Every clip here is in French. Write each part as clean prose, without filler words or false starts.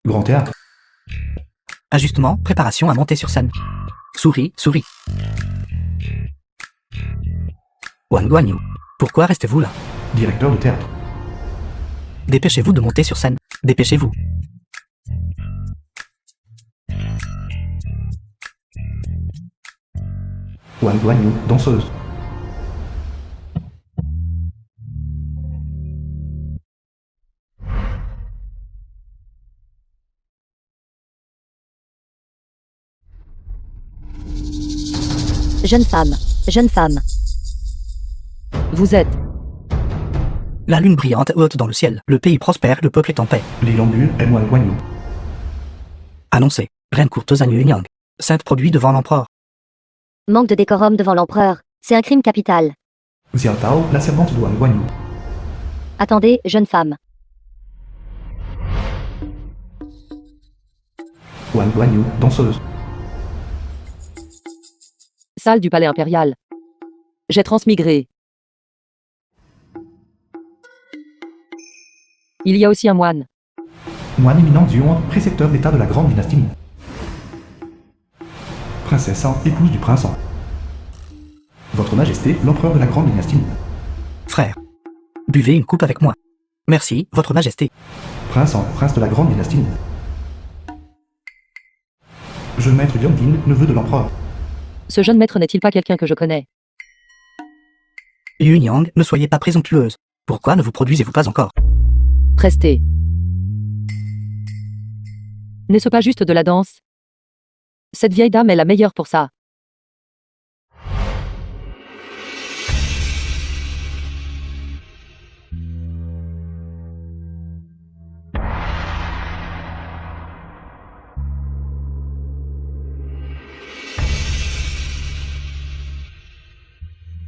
Grand théâtre. Ajustement, préparation à monter sur scène. Souris, souris. Wan Guanyu. Pourquoi restez-vous là? Directeur de théâtre. Dépêchez-vous de monter sur scène. Dépêchez-vous. Wan Guanyu, danseuse. Jeune femme. Jeune femme. Vous êtes. La lune brillante haute dans le ciel. Le pays prospère, le peuple est en paix. Lilongul et Wan Guanyu. Annoncé. Reine courtisane Yunyang. Sainte produit devant l'empereur. Manque de décorum devant l'empereur. C'est un crime capital. Xiao Tao, la servante de Wan Guanyu. Attendez, jeune femme. Wan Guanyu, danseuse. Salle du palais impérial. J'ai transmigré. Il y a aussi un moine. Moine éminent Xuan, précepteur d'état de la grande dynastie Ming. Princesse Han, épouse du prince Han. Votre Majesté, l'empereur de la grande dynastie Ming. Frère. Buvez une coupe avec moi. Merci, votre majesté. Prince Han, prince de la grande dynastie Ming. Jeune maître Yongdin, neveu de l'empereur. Ce jeune maître n'est-il pas quelqu'un que je connais? Yunyang, ne soyez pas présomptueuse. Pourquoi ne vous produisez-vous pas encore? Prestez. N'est-ce pas juste de la danse? Cette vieille dame est la meilleure pour ça.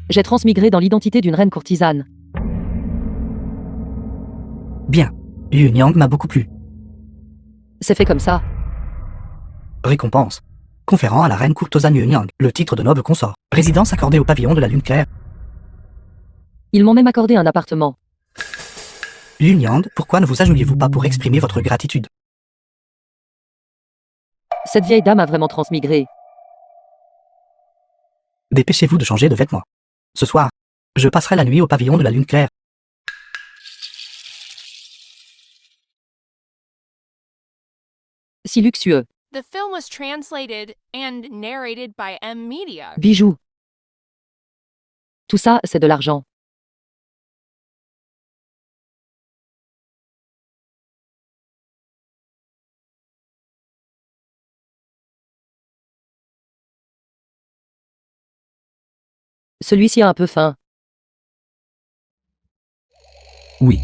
J'ai transmigré dans l'identité d'une reine courtisane. Bien. Yunyang m'a beaucoup plu. C'est fait comme ça. Récompense. Conférant à la reine courtisane Yunyang le titre de noble consort. Résidence accordée au pavillon de la lune claire. Ils m'ont même accordé un appartement. Yunyang, pourquoi ne vous agenouillez-vous pas pour exprimer votre gratitude? Cette vieille dame a vraiment transmigré. Dépêchez-vous de changer de vêtements. Ce soir, je passerai la nuit au pavillon de la lune claire. Si luxueux. The film was translated and narrated by M Media. Bijoux. Tout ça, c'est de l'argent. Celui-ci a un peu faim. Oui.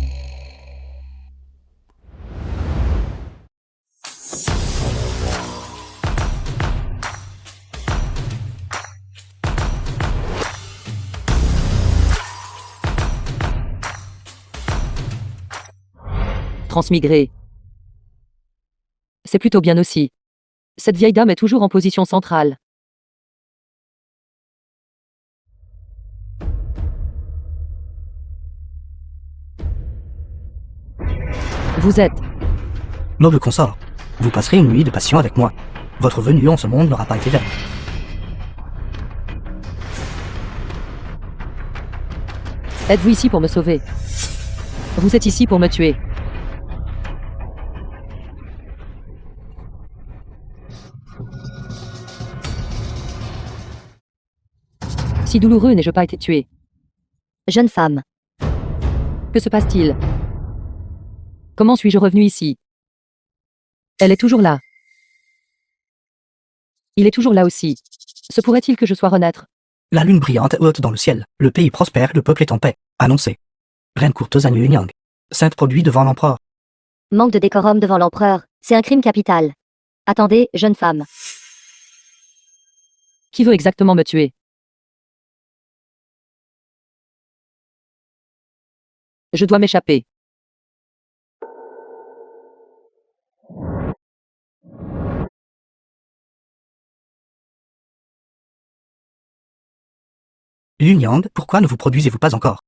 Transmigré. C'est plutôt bien aussi. Cette vieille dame est toujours en position centrale. Vous êtes. Noble consort, vous passerez une nuit de passion avec moi. Votre venue en ce monde n'aura pas été vaine. Êtes-vous ici pour me sauver? Vous êtes ici pour me tuer. Si douloureux n'ai-je pas été tué? Jeune femme. Que se passe-t-il? Comment suis-je revenu ici? Elle est toujours là. Il est toujours là aussi. Se pourrait-il que je sois renaître? La lune brillante haute dans le ciel. Le pays prospère, le peuple est en paix. Annoncé. Reine courtisane Yunyang. Sainte produit devant l'empereur. Manque de décorum devant l'empereur. C'est un crime capital. Attendez, jeune femme. Qui veut exactement me tuer? Je dois m'échapper. Yunyang, pourquoi ne vous produisez-vous pas encore?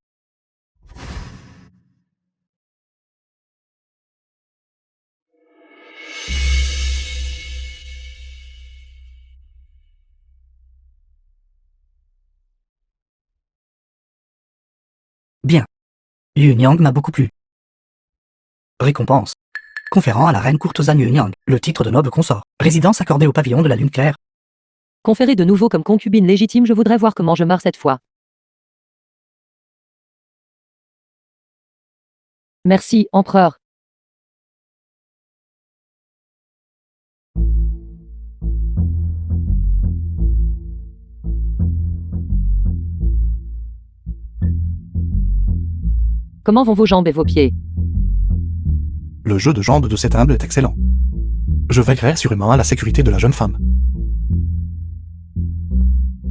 Yunyang m'a beaucoup plu. Récompense. Conférant à la reine courtisane Yunyang le titre de noble consort. Résidence accordée au pavillon de la lune claire. Conféré de nouveau comme concubine légitime, je voudrais voir comment je meurs cette fois. Merci, empereur. Comment vont vos jambes et vos pieds? Le jeu de jambes de cet humble est excellent. Je veillerai assurément à la sécurité de la jeune femme.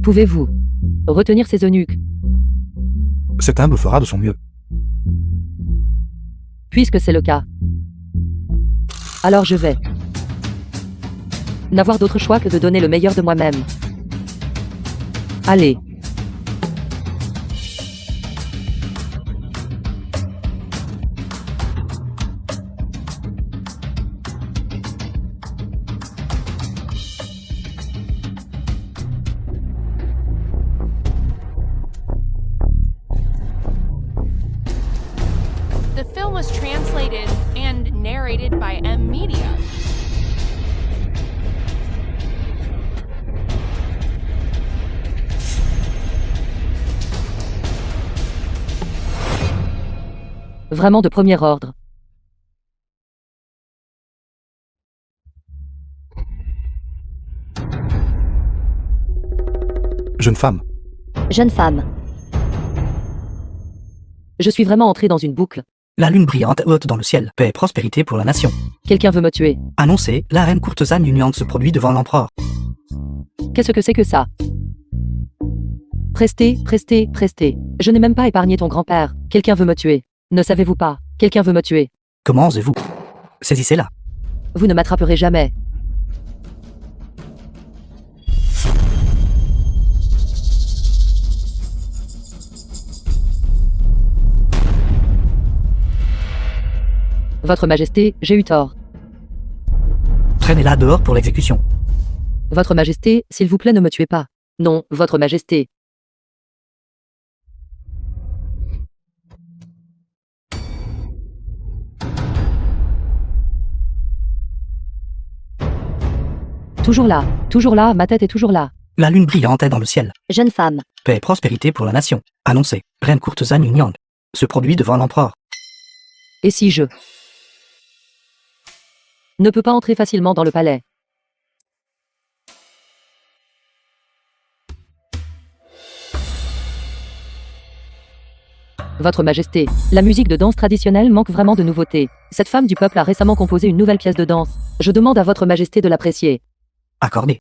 Pouvez-vous retenir ces eunuques? Cet humble fera de son mieux. Puisque c'est le cas, alors je vais n'avoir d'autre choix que de donner le meilleur de moi-même. Allez. The film was translated and narrated by M Media. Vraiment de premier ordre. Jeune femme, Jeune femme. Je suis vraiment entré dans une boucle. La lune brillante haute dans le ciel. Paix et prospérité pour la nation. Quelqu'un veut me tuer. Annoncé, la reine courtisane Yunyang se produit devant l'empereur. Qu'est-ce que c'est que ça? Prestez, prestez, prestez. Je n'ai même pas épargné ton grand-père. Quelqu'un veut me tuer. Ne savez-vous pas? Quelqu'un veut me tuer. Comment osez-vous? Saisissez-la. Vous ne m'attraperez jamais. Votre Majesté, j'ai eu tort. Traînez-la dehors pour l'exécution. Votre Majesté, s'il vous plaît, ne me tuez pas. Non, Votre Majesté. Toujours là, ma tête est toujours là. La lune brillante est dans le ciel. Jeune femme. Paix et prospérité pour la nation. Annoncé, reine courtisane Yunyang se produit devant l'empereur. Et si je ne peux pas entrer facilement dans le palais? Votre Majesté, la musique de danse traditionnelle manque vraiment de nouveautés. Cette femme du peuple a récemment composé une nouvelle pièce de danse. Je demande à Votre Majesté de l'apprécier. Accordé.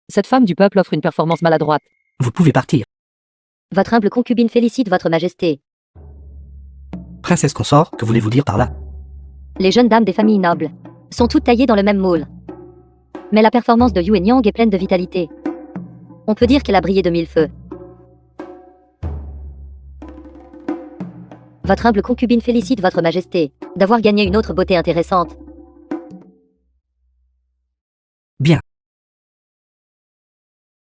Cette femme du peuple offre une performance maladroite. Vous pouvez partir. Votre humble concubine félicite Votre Majesté. Princesse consort, que voulez-vous dire par là? Les jeunes dames des familles nobles sont toutes taillées dans le même moule. Mais la performance de Yunyang est pleine de vitalité. On peut dire qu'elle a brillé de mille feux. Votre humble concubine félicite Votre Majesté d'avoir gagné une autre beauté intéressante. Bien.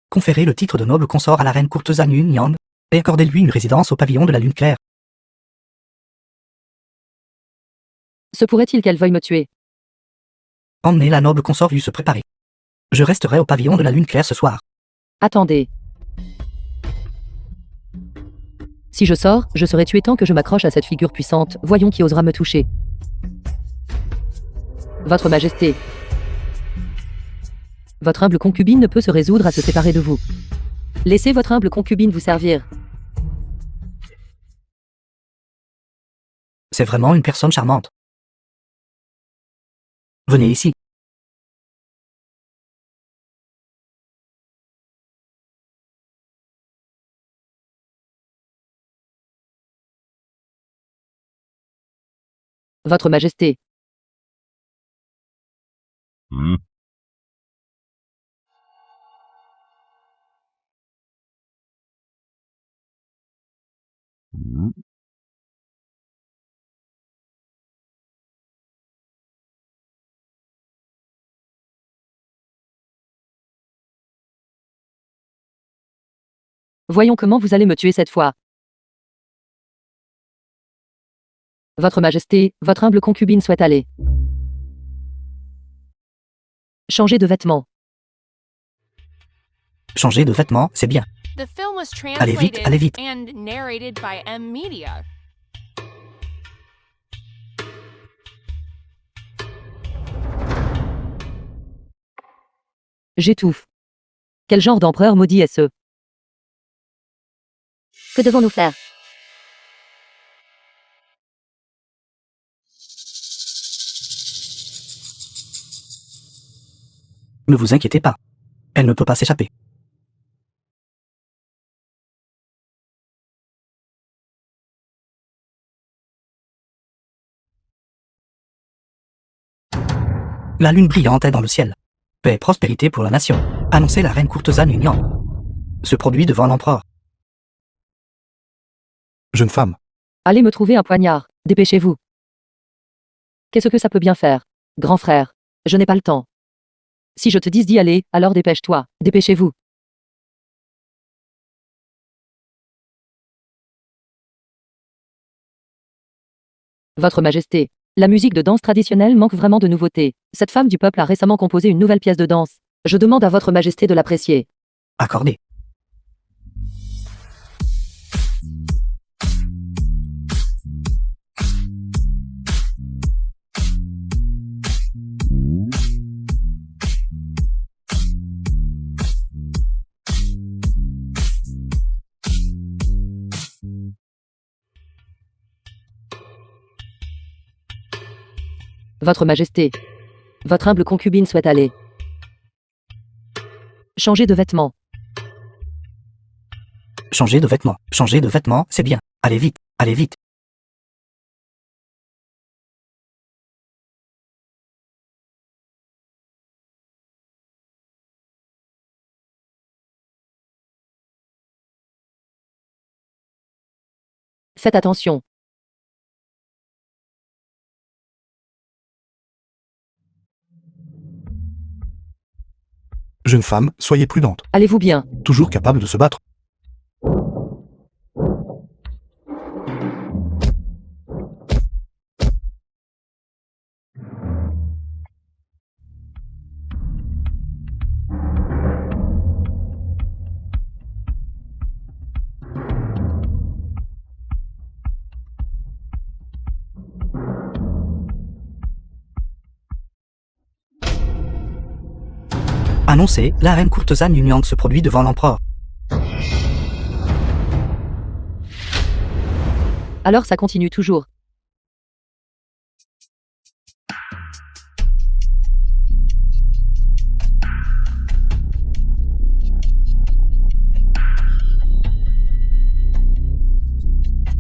Conférez le titre de noble consort à la reine courtisane Yunyang et accordez-lui une résidence au pavillon de la lune claire. Se pourrait-il qu'elle veuille me tuer? Emmenez la noble consort lui se préparer. Je resterai au pavillon de la lune claire ce soir. Attendez. Si je sors, je serai tué tant que je m'accroche à cette figure puissante. Voyons qui osera me toucher. Votre Majesté. Votre humble concubine ne peut se résoudre à se séparer de vous. Laissez votre humble concubine vous servir. C'est vraiment une personne charmante. Venez ici. Votre Majesté. Voyons comment vous allez me tuer cette fois. Votre Majesté, votre humble concubine souhaite aller. Changer de vêtements. Changer de vêtements, c'est bien. The film was Allez vite, translated allez vite. and narrated by M Media. J'étouffe. Quel genre d'empereur maudit est-ce? Que devons-nous faire? Ne vous inquiétez pas. Elle ne peut pas s'échapper. La lune brillante est dans le ciel. Paix et prospérité pour la nation, annonçait la reine courtisane Union. Se produit devant l'empereur. Jeune femme, Allez me trouver un poignard. Dépêchez-vous. Qu'est-ce que ça peut bien faire? Grand frère. Je n'ai pas le temps. Si je te dis d'y aller, alors dépêche-toi. Dépêchez-vous. Votre Majesté. La musique de danse traditionnelle manque vraiment de nouveautés. Cette femme du peuple a récemment composé une nouvelle pièce de danse. Je demande à votre Majesté de l'apprécier. Accordé. Votre Majesté. Votre humble concubine souhaite aller. Changer de vêtements. Changer de vêtements. Changer de vêtements, c'est bien. Allez vite, allez vite. Faites attention. jeune femme, soyez prudente. Allez-vous bien? Toujours capable de se battre. Annoncé, la reine courtisane Yunyang se produit devant l'empereur. Alors ça continue toujours.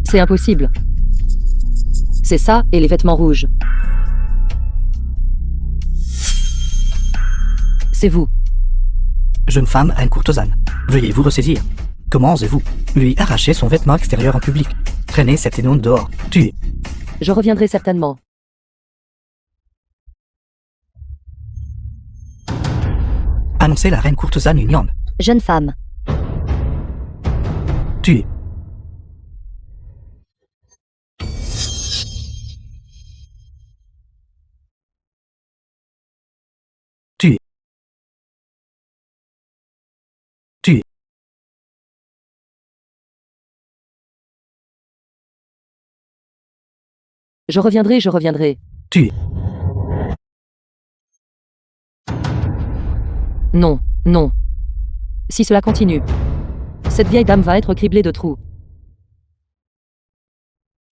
C'est impossible. C'est ça, et les vêtements rouges. C'est vous. Jeune femme, reine courtisane. Veuillez vous ressaisir. Comment osez-vous lui arracher son vêtement extérieur en public? Traînez cette énone dehors. Tuez. Je reviendrai certainement. Annoncé la reine courtisane Yunyang. Jeune femme. Tuez. Tuez. Tuez. Je reviendrai, je reviendrai. Tuez. Non, non. Si cela continue, cette vieille dame va être criblée de trous.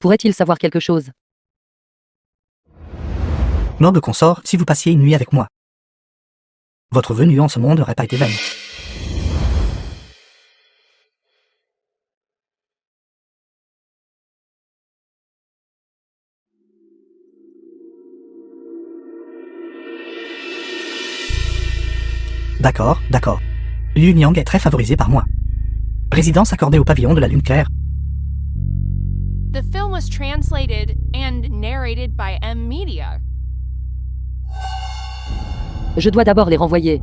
Pourrait-il savoir quelque chose? Noble consort, si vous passiez une nuit avec moi, votre venue en ce monde n'aurait pas été vaine. D'accord, d'accord. Yu Nyang est très favorisé par moi. Résidence accordée au pavillon de la Lune Claire. The film was translated and narrated by M Media. Je dois d'abord les renvoyer.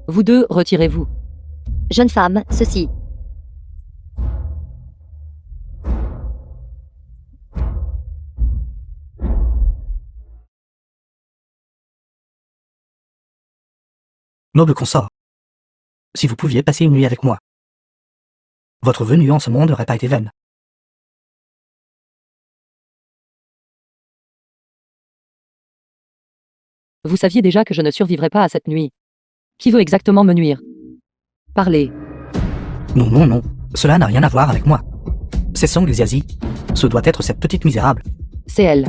Vous deux, retirez-vous. Jeune femme, ceci. Noble consort. Si vous pouviez passer une nuit avec moi. Votre venue en ce monde n'aurait pas été vaine. Vous saviez déjà que je ne survivrai pas à cette nuit. Qui veut exactement me nuire? Parlez. Non, non, non. Cela n'a rien à voir avec moi. C'est Song Xiazi. Ce doit être cette petite misérable. C'est elle.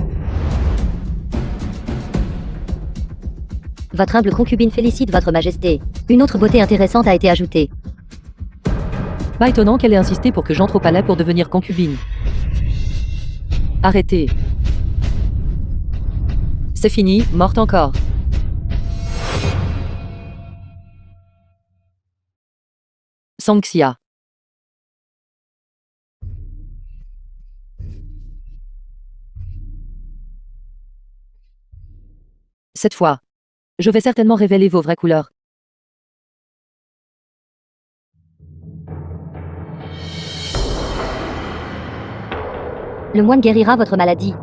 Votre humble concubine félicite votre majesté. Une autre beauté intéressante a été ajoutée. Pas étonnant qu'elle ait insisté pour que j'entre au palais pour devenir concubine. Arrêtez. C'est fini, morte encore. Sangxia. Cette fois, je vais certainement révéler vos vraies couleurs. Le moine guérira votre maladie.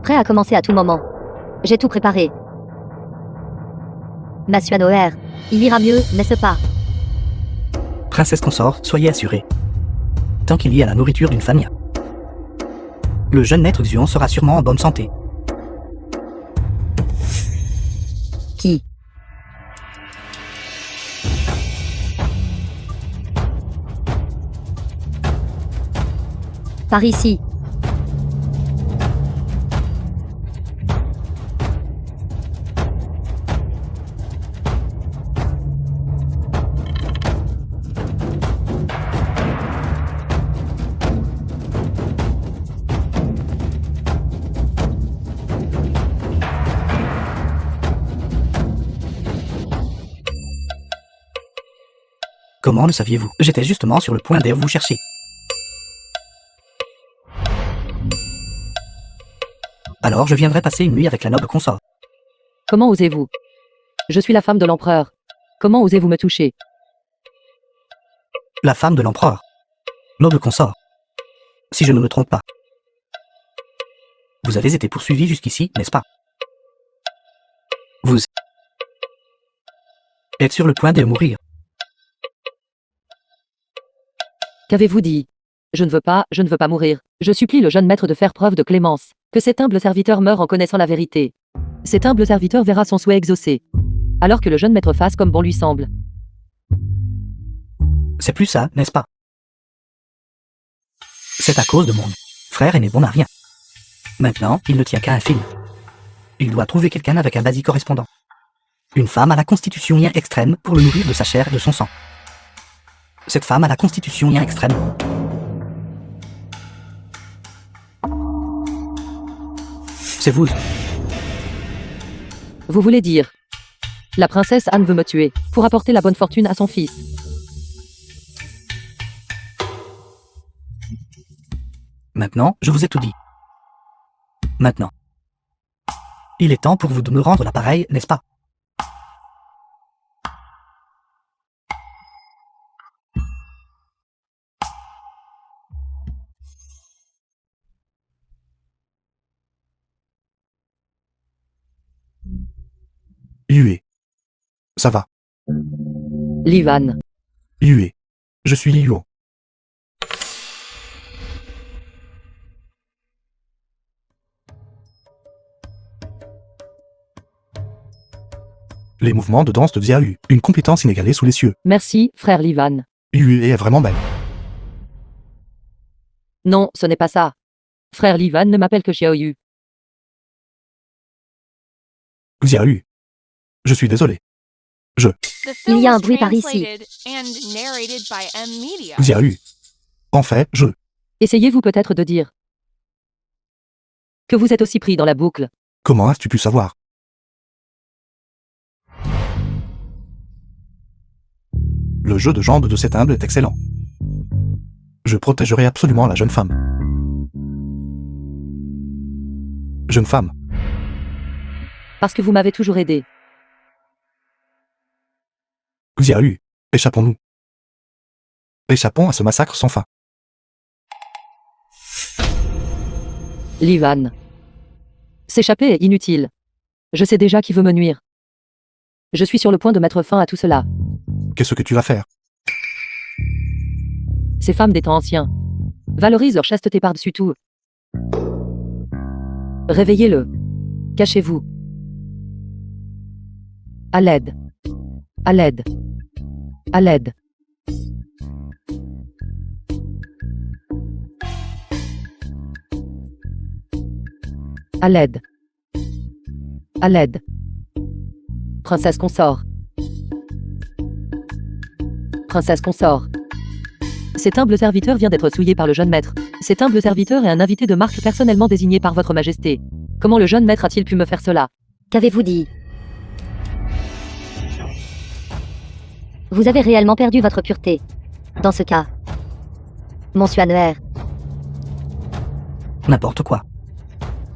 Prêt à commencer à tout moment. J'ai tout préparé. Monsieur Noër, il ira mieux, n'est-ce pas? Princesse consort, soyez assurée. Tant qu'il y a la nourriture d'une famille, le jeune maître Xion sera sûrement en bonne santé. Qui? Par ici. Comment le saviez-vous? J'étais justement sur le point d'aller vous chercher. Alors je viendrai passer une nuit avec la noble consort. Comment osez-vous? Je suis la femme de l'empereur. Comment osez-vous me toucher? La femme de l'empereur. Noble consort. Si je ne me trompe pas. Vous avez été poursuivi jusqu'ici, n'est-ce pas? Vous êtes sur le point de mourir. Qu'avez-vous dit? Je ne veux pas mourir. Je supplie le jeune maître de faire preuve de clémence. Que cet humble serviteur meure en connaissant la vérité. Cet humble serviteur verra son souhait exaucé. Alors que le jeune maître fasse comme bon lui semble. C'est plus ça, n'est-ce pas? C'est à cause de mon frère et n'est bon à rien. Maintenant, il ne tient qu'à un film. Il doit trouver quelqu'un avec un basi correspondant. Une femme à la constitution bien extrême pour le nourrir de sa chair et de son sang. Cette femme a la constitution bien extrême. C'est vous. Vous voulez dire? La princesse Anne veut me tuer, pour apporter la bonne fortune à son fils. Maintenant, je vous ai tout dit. Maintenant. Il est temps pour vous de me rendre l'appareil, n'est-ce pas? Yue. Ça va. Livan. Yue. Je suis Liuo. Les mouvements de danse de Xiaoyu, une compétence inégalée sous les cieux. Merci, frère Livan. Yue est vraiment belle. Non, ce n'est pas ça. Frère Livan ne m'appelle que Xiaoyu. Xiaoyu. Je suis désolé. Je. The film Il y a was un bruit par ici. translated and narrated by M Media. Il y a eu. En fait, je. Essayez-vous peut-être de dire que vous êtes aussi pris dans la boucle. Comment as-tu pu savoir? Le jeu de jambes de cet humble est excellent. Je protégerai absolument la jeune femme. Jeune femme, Parce que vous m'avez toujours aidé. il y a eu. Échappons-nous. Échappons à ce massacre sans fin. Livan. S'échapper est inutile. Je sais déjà qui veut me nuire. Je suis sur le point de mettre fin à tout cela. Qu'est-ce que tu vas faire? Ces femmes des temps anciens valorisent leur chasteté par-dessus tout. Réveillez-le. Cachez-vous. À l'aide. À l'aide. À l'aide. À l'aide. À l'aide. Princesse consort. Princesse consort. Cet humble serviteur vient d'être souillé par le jeune maître. Cet humble serviteur est un invité de marque personnellement désigné par votre majesté. Comment le jeune maître a-t-il pu me faire cela? Qu'avez-vous dit? Vous avez réellement perdu votre pureté. Dans ce cas. Monsieur Anneher, N'importe quoi.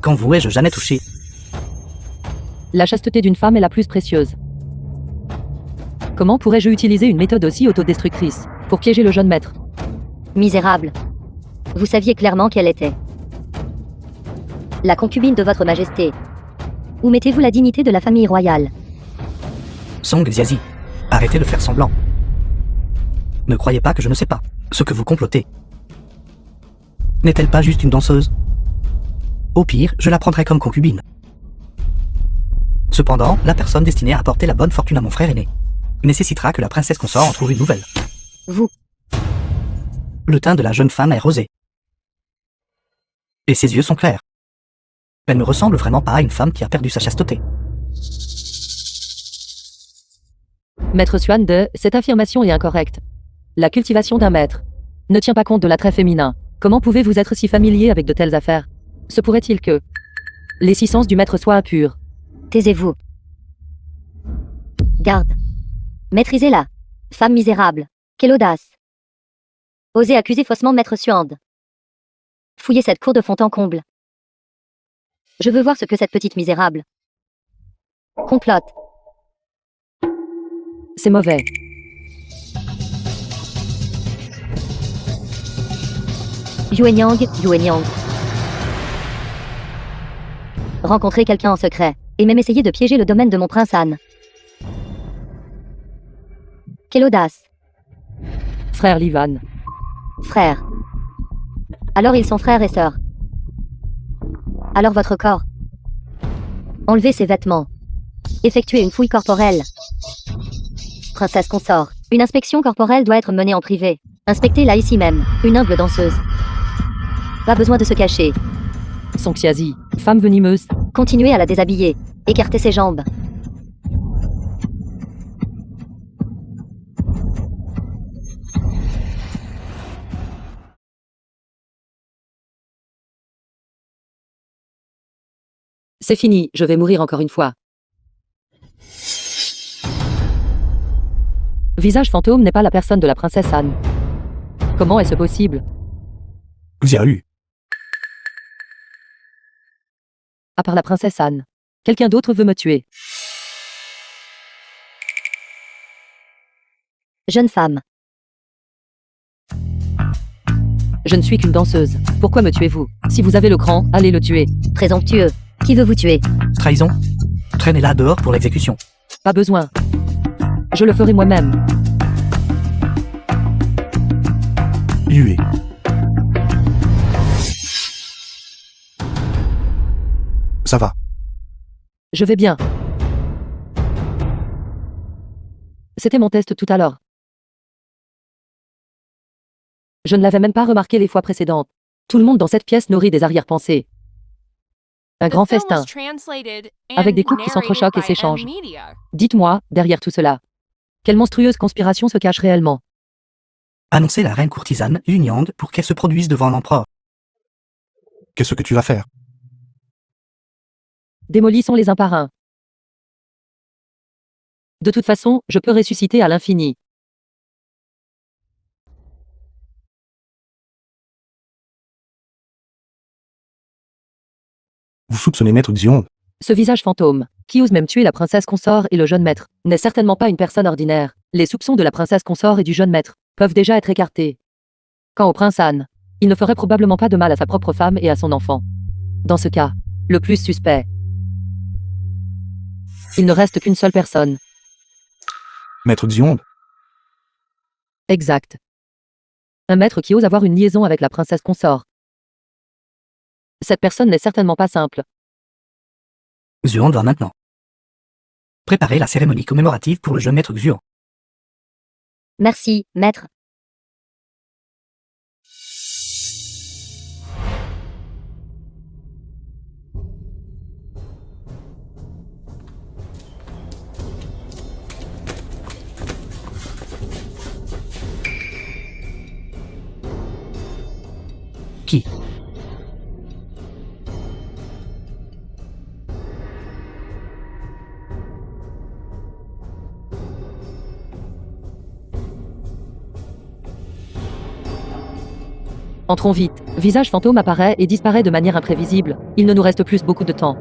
Quand vous ai-je jamais touché? La chasteté d'une femme est la plus précieuse. Comment pourrais-je utiliser une méthode aussi autodestructrice pour piéger le jeune maître? misérable. Vous saviez clairement qu'elle était la concubine de votre majesté. Où mettez-vous la dignité de la famille royale? Song Xiazi, arrêtez de faire semblant. Ne croyez pas que je ne sais pas ce que vous complotez. N'est-elle pas juste une danseuse? Au pire, je la prendrai comme concubine. Cependant, la personne destinée à apporter la bonne fortune à mon frère aîné nécessitera que la princesse consort en trouve une nouvelle. Vous, Le teint de la jeune femme est rosé. Et ses yeux sont clairs. Elle ne ressemble vraiment pas à une femme qui a perdu sa chasteté. Maître Xuan de, cette affirmation est incorrecte. La cultivation d'un maître ne tient pas compte de l'attrait féminin. Comment pouvez-vous être si familier avec de telles affaires? Se pourrait-il que les 6 sens du maître soient impurs? taisez-vous. Garde. Maîtrisez-la. Femme misérable. Quelle audace. Osez accuser faussement Maître Xuand. Fouillez cette cour de fond en comble. Je veux voir ce que cette petite misérable complote. C'est mauvais. Yuenyang. Rencontrer quelqu'un en secret, et même essayer de piéger le domaine de mon prince Han. Quelle audace. Frère Livan. Frère. Alors ils sont frères et sœurs. Alors votre corps. Enlevez ses vêtements. Effectuez une fouille corporelle. Princesse consort. Une inspection corporelle doit être menée en privé. Inspectez-la ici même, une humble danseuse. Pas besoin de se cacher. Song Xiazi, femme venimeuse. Continuez à la déshabiller. Écartez ses jambes. C'est fini, je vais mourir encore une fois. Visage fantôme n'est pas la personne de la princesse Anne. Comment est-ce possible? Il y a eu. À part la princesse Anne. Quelqu'un d'autre veut me tuer. Jeune femme. Je ne suis qu'une danseuse. Pourquoi me tuez-vous? Si vous avez le cran, allez le tuer. Présomptueux. Qui veut vous tuer? Trahison? Traînez-la dehors pour l'exécution. Pas besoin. Je le ferai moi-même. Yue. Ça va. Je vais bien. C'était mon test tout à l'heure. Je ne l'avais même pas remarqué les fois précédentes. Tout le monde dans cette pièce nourrit des arrière-pensées. Un grand festin, avec des couples qui s'entrechoquent et s'échangent. Dites-moi, derrière tout cela, Quelle monstrueuse conspiration se cache réellement? Annoncer la reine courtisane Yunyang pour qu'elle se produise devant l'empereur. Qu'est-ce que tu vas faire? Démolissons-les un par un. De toute façon, je peux ressusciter à l'infini. Vous soupçonnez Maître Xiong? Ce visage fantôme, qui ose même tuer la princesse consort et le jeune maître, n'est certainement pas une personne ordinaire. Les soupçons de la princesse consort et du jeune maître peuvent déjà être écartés. Quant au prince Han, il ne ferait probablement pas de mal à sa propre femme et à son enfant. Dans ce cas, le plus suspect. Il ne reste qu'une seule personne. Maître Xiong? Exact. Un maître qui ose avoir une liaison avec la princesse consort. Cette personne n'est certainement pas simple. Xuan va maintenant préparer la cérémonie commémorative pour le jeune maître Xuan. Merci, maître. Qui? Entrons vite. Visage fantôme apparaît et disparaît de manière imprévisible. Il ne nous reste plus beaucoup de temps.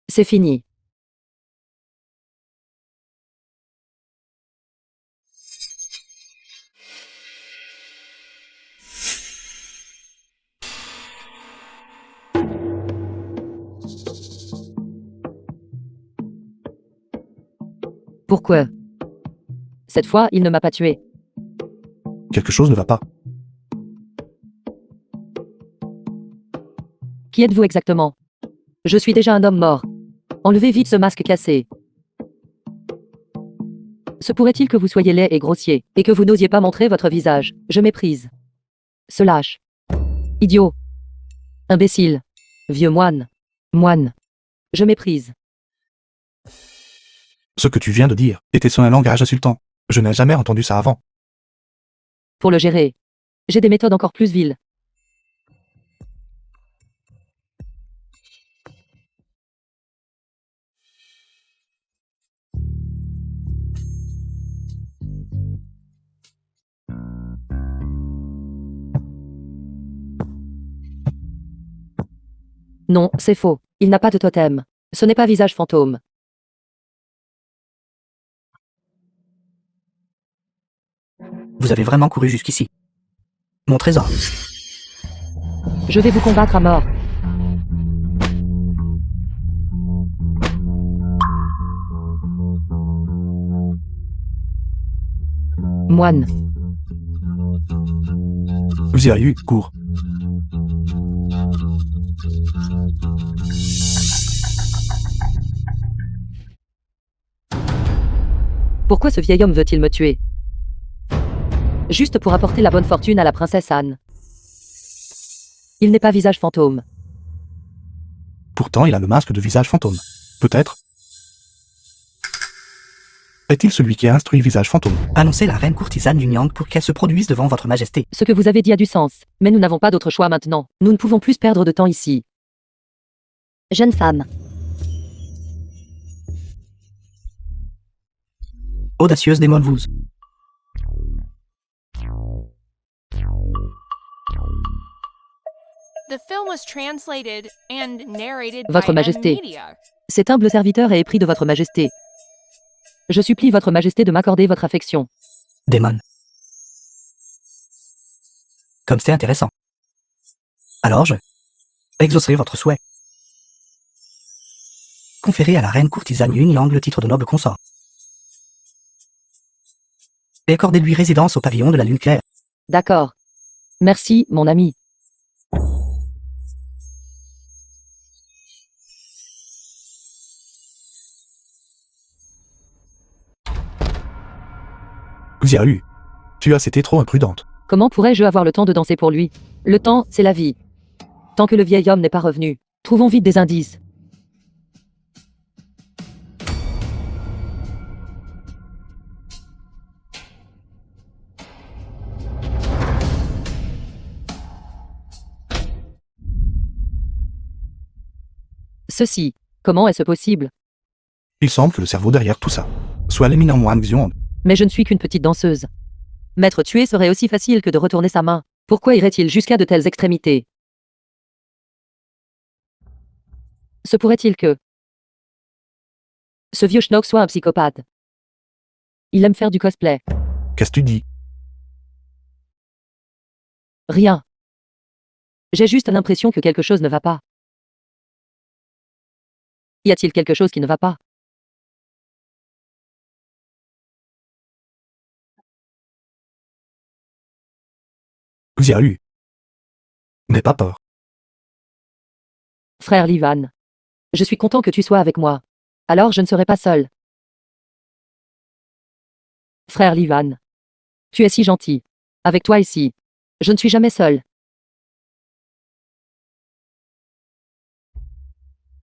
C'est fini. Pourquoi? Cette fois, il ne m'a pas tué. Quelque chose ne va pas. Qui êtes-vous exactement? Je suis déjà un homme mort. Enlevez vite ce masque cassé. Se pourrait-il que vous soyez laid et grossier, et que vous n'osiez pas montrer votre visage? Je méprise. Se lâche. Idiot. Imbécile. Vieux moine. Moine. Je méprise. Ce que tu viens de dire était sur un langage insultant. Je n'ai jamais entendu ça avant. Pour le gérer, j'ai des méthodes encore plus viles. Non, c'est faux. Il n'a pas de totem. Ce n'est pas visage fantôme. Vous avez vraiment couru jusqu'ici. Mon trésor. Je vais vous combattre à mort. Moine. Xiaoyu, cours. Pourquoi ce vieil homme veut-il me tuer? Juste pour apporter la bonne fortune à la princesse Anne. Il n'est pas visage fantôme. Pourtant, il a le masque de visage fantôme. Peut-être. Est-il celui qui a instruit visage fantôme? Annoncer la reine courtisane Yunyang pour qu'elle se produise devant votre majesté. Ce que vous avez dit a du sens, mais nous n'avons pas d'autre choix maintenant. Nous ne pouvons plus perdre de temps ici. Jeune femme. Audacieuse démon-vous. The film was translated and narrated Votre by Majesté. Media. Cet humble serviteur est épris de votre majesté. Je supplie votre majesté de m'accorder votre affection. Démon. Comme c'est intéressant. Alors je exaucerai votre souhait. Conférez à la reine courtisane Yun Yang le titre de noble consort. Et accordez-lui résidence au pavillon de la lune claire. D'accord. Merci, mon ami. Xiaoyu, tu as été trop imprudente. Comment pourrais-je avoir le temps de danser pour lui? Le temps, c'est la vie. Tant que le vieil homme n'est pas revenu, trouvons vite des indices. Ceci, comment est-ce possible? Il semble que le cerveau derrière tout ça soit l'éminent moine Xiong. Mais je ne suis qu'une petite danseuse. M'être tué serait aussi facile que de retourner sa main. Pourquoi irait-il jusqu'à de telles extrémités? Se pourrait-il que ce vieux schnock soit un psychopathe? Il aime faire du cosplay. Qu'est-ce que tu dis? Rien. J'ai juste l'impression que quelque chose ne va pas. Y a-t-il quelque chose qui ne va pas? Xiaoyu, n'aie pas peur. Frère Livan. Je suis content que tu sois avec moi. Alors je ne serai pas seul. Frère Livan. Tu es si gentil. Avec toi ici. Je ne suis jamais seul.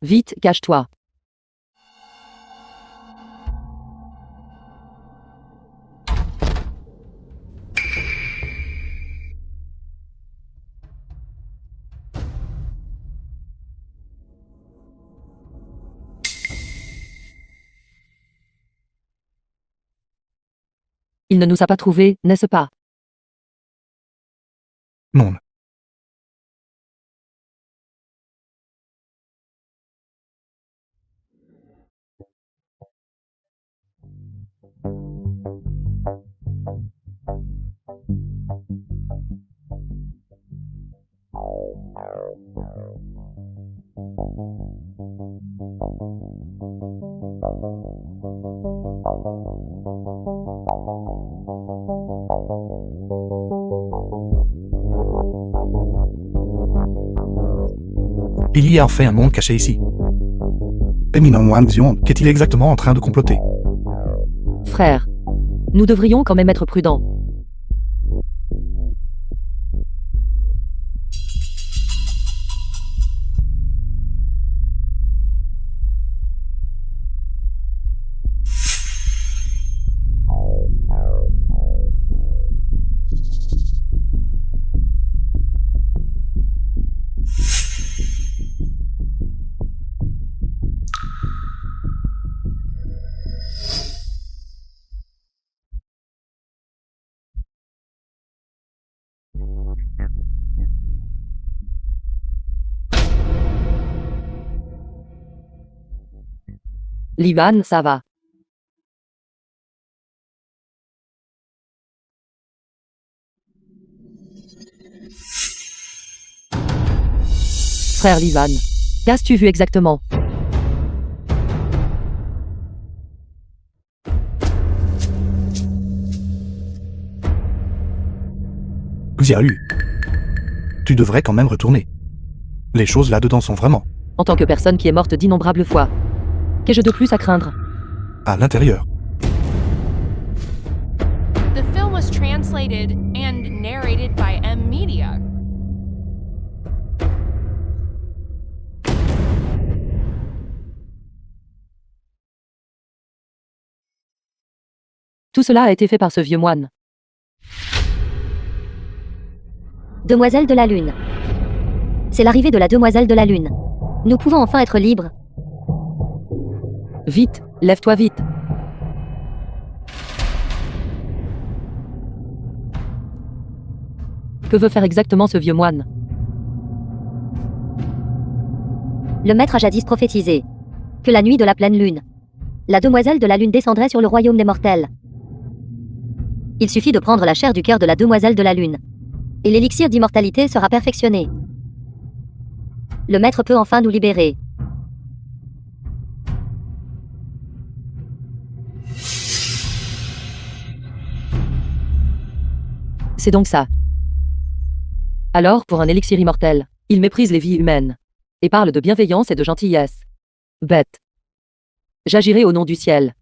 Vite, cache-toi. Il ne nous a pas trouvés, n'est-ce pas? Non. Il y a en fait un monde caché ici. Éminent moine Xiong, qu'est-il exactement en train de comploter? Frère. Nous devrions quand même être prudents. Livan, ça va. Frère Livan. Qu'as-tu vu exactement? Xiaoyu, tu devrais quand même retourner. Les choses là-dedans sont vraiment En tant que personne qui est morte d'innombrables fois. Qu'ai-je de plus à craindre? à l'intérieur. The film was translated and narrated by M Media. Tout cela a été fait par ce vieux moine. Demoiselle de la Lune. C'est l'arrivée de la Demoiselle de la Lune. Nous pouvons enfin être libres. Vite, lève-toi vite. Que veut faire exactement ce vieux moine? Le maître a jadis prophétisé que la nuit de la pleine lune, la Demoiselle de la Lune descendrait sur le royaume des mortels. Il suffit de prendre la chair du cœur de la Demoiselle de la Lune, et l'élixir d'immortalité sera perfectionné. Le maître peut enfin nous libérer. C'est donc ça. Alors, pour un élixir immortel, il méprise les vies humaines. Et parle de bienveillance et de gentillesse. Bête. J'agirai au nom du ciel.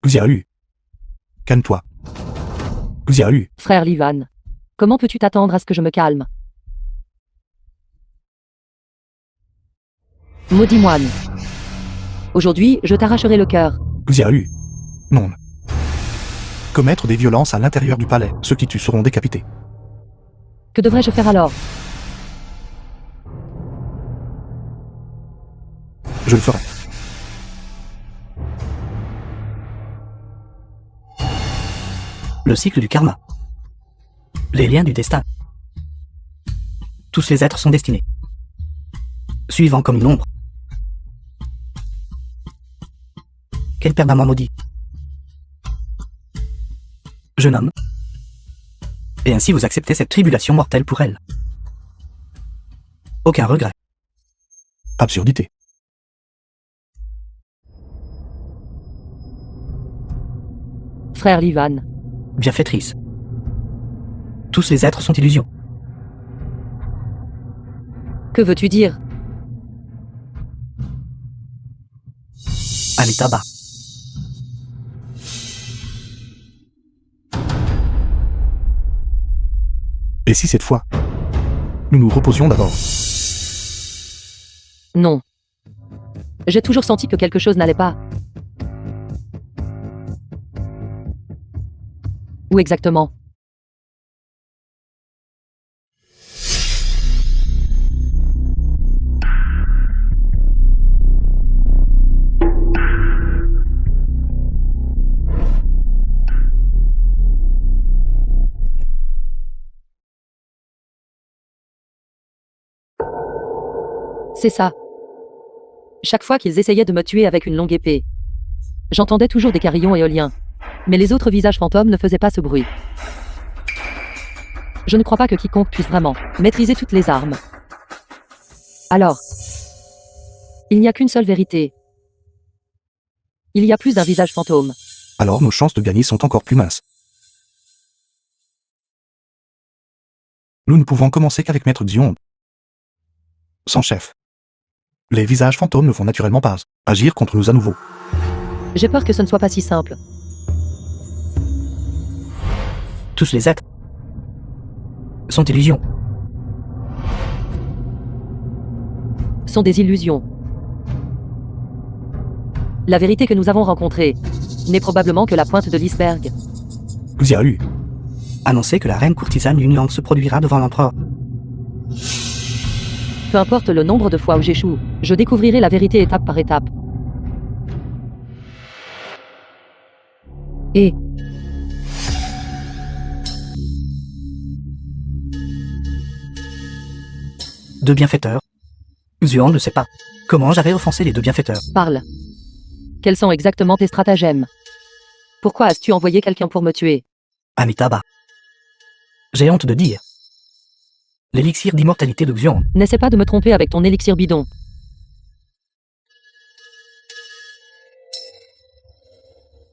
Xiaoyu. Calme-toi. Xiaoyu. Frère Livan. Comment peux-tu t'attendre à ce que je me calme? Maudit moine. Aujourd'hui, je t'arracherai le cœur. Xiaoyu. Non. Commettre des violences à l'intérieur du palais, ceux qui tuent seront décapités. Que devrais-je faire alors? Je le ferai. Le cycle du karma. Les liens du destin. Tous les êtres sont destinés. Suivant comme une ombre. Quel permanent maudit. Jeune homme. Et ainsi vous acceptez cette tribulation mortelle pour elle. Aucun regret. Absurdité. Frère Livan. Bienfaitrice. Tous les êtres sont illusions. Que veux-tu dire? Amitabha. Et si cette fois, nous nous reposions d'abord? Non. J'ai toujours senti que quelque chose n'allait pas. Où exactement? C'est ça. Chaque fois qu'ils essayaient de me tuer avec une longue épée, j'entendais toujours des carillons éoliens. Mais les autres visages fantômes ne faisaient pas ce bruit. Je ne crois pas que quiconque puisse vraiment maîtriser toutes les armes. Alors, il n'y a qu'une seule vérité. Il y a plus d'un visage fantôme. Alors nos chances de gagner sont encore plus minces. Nous ne pouvons commencer qu'avec Maître Xion. Sans chef. Les visages fantômes ne vont naturellement pas agir contre nous à nouveau. J'ai peur que ce ne soit pas si simple. Tous les êtres sont illusions. Sont des illusions. La vérité que nous avons rencontrée n'est probablement que la pointe de l'iceberg. Xiaoyu. Annoncez que la reine courtisane Yunlang se produira devant l'empereur. Peu importe le nombre de fois où j'échoue, je découvrirai la vérité étape par étape. Et Deux bienfaiteurs. Xuan ne sait pas comment j'avais offensé les deux bienfaiteurs. parle. Quels sont exactement tes stratagèmes? Pourquoi as-tu envoyé quelqu'un pour me tuer? Amitabha. J'ai honte de dire. L'élixir d'immortalité de Xuan. N'essaie pas de me tromper avec ton élixir bidon.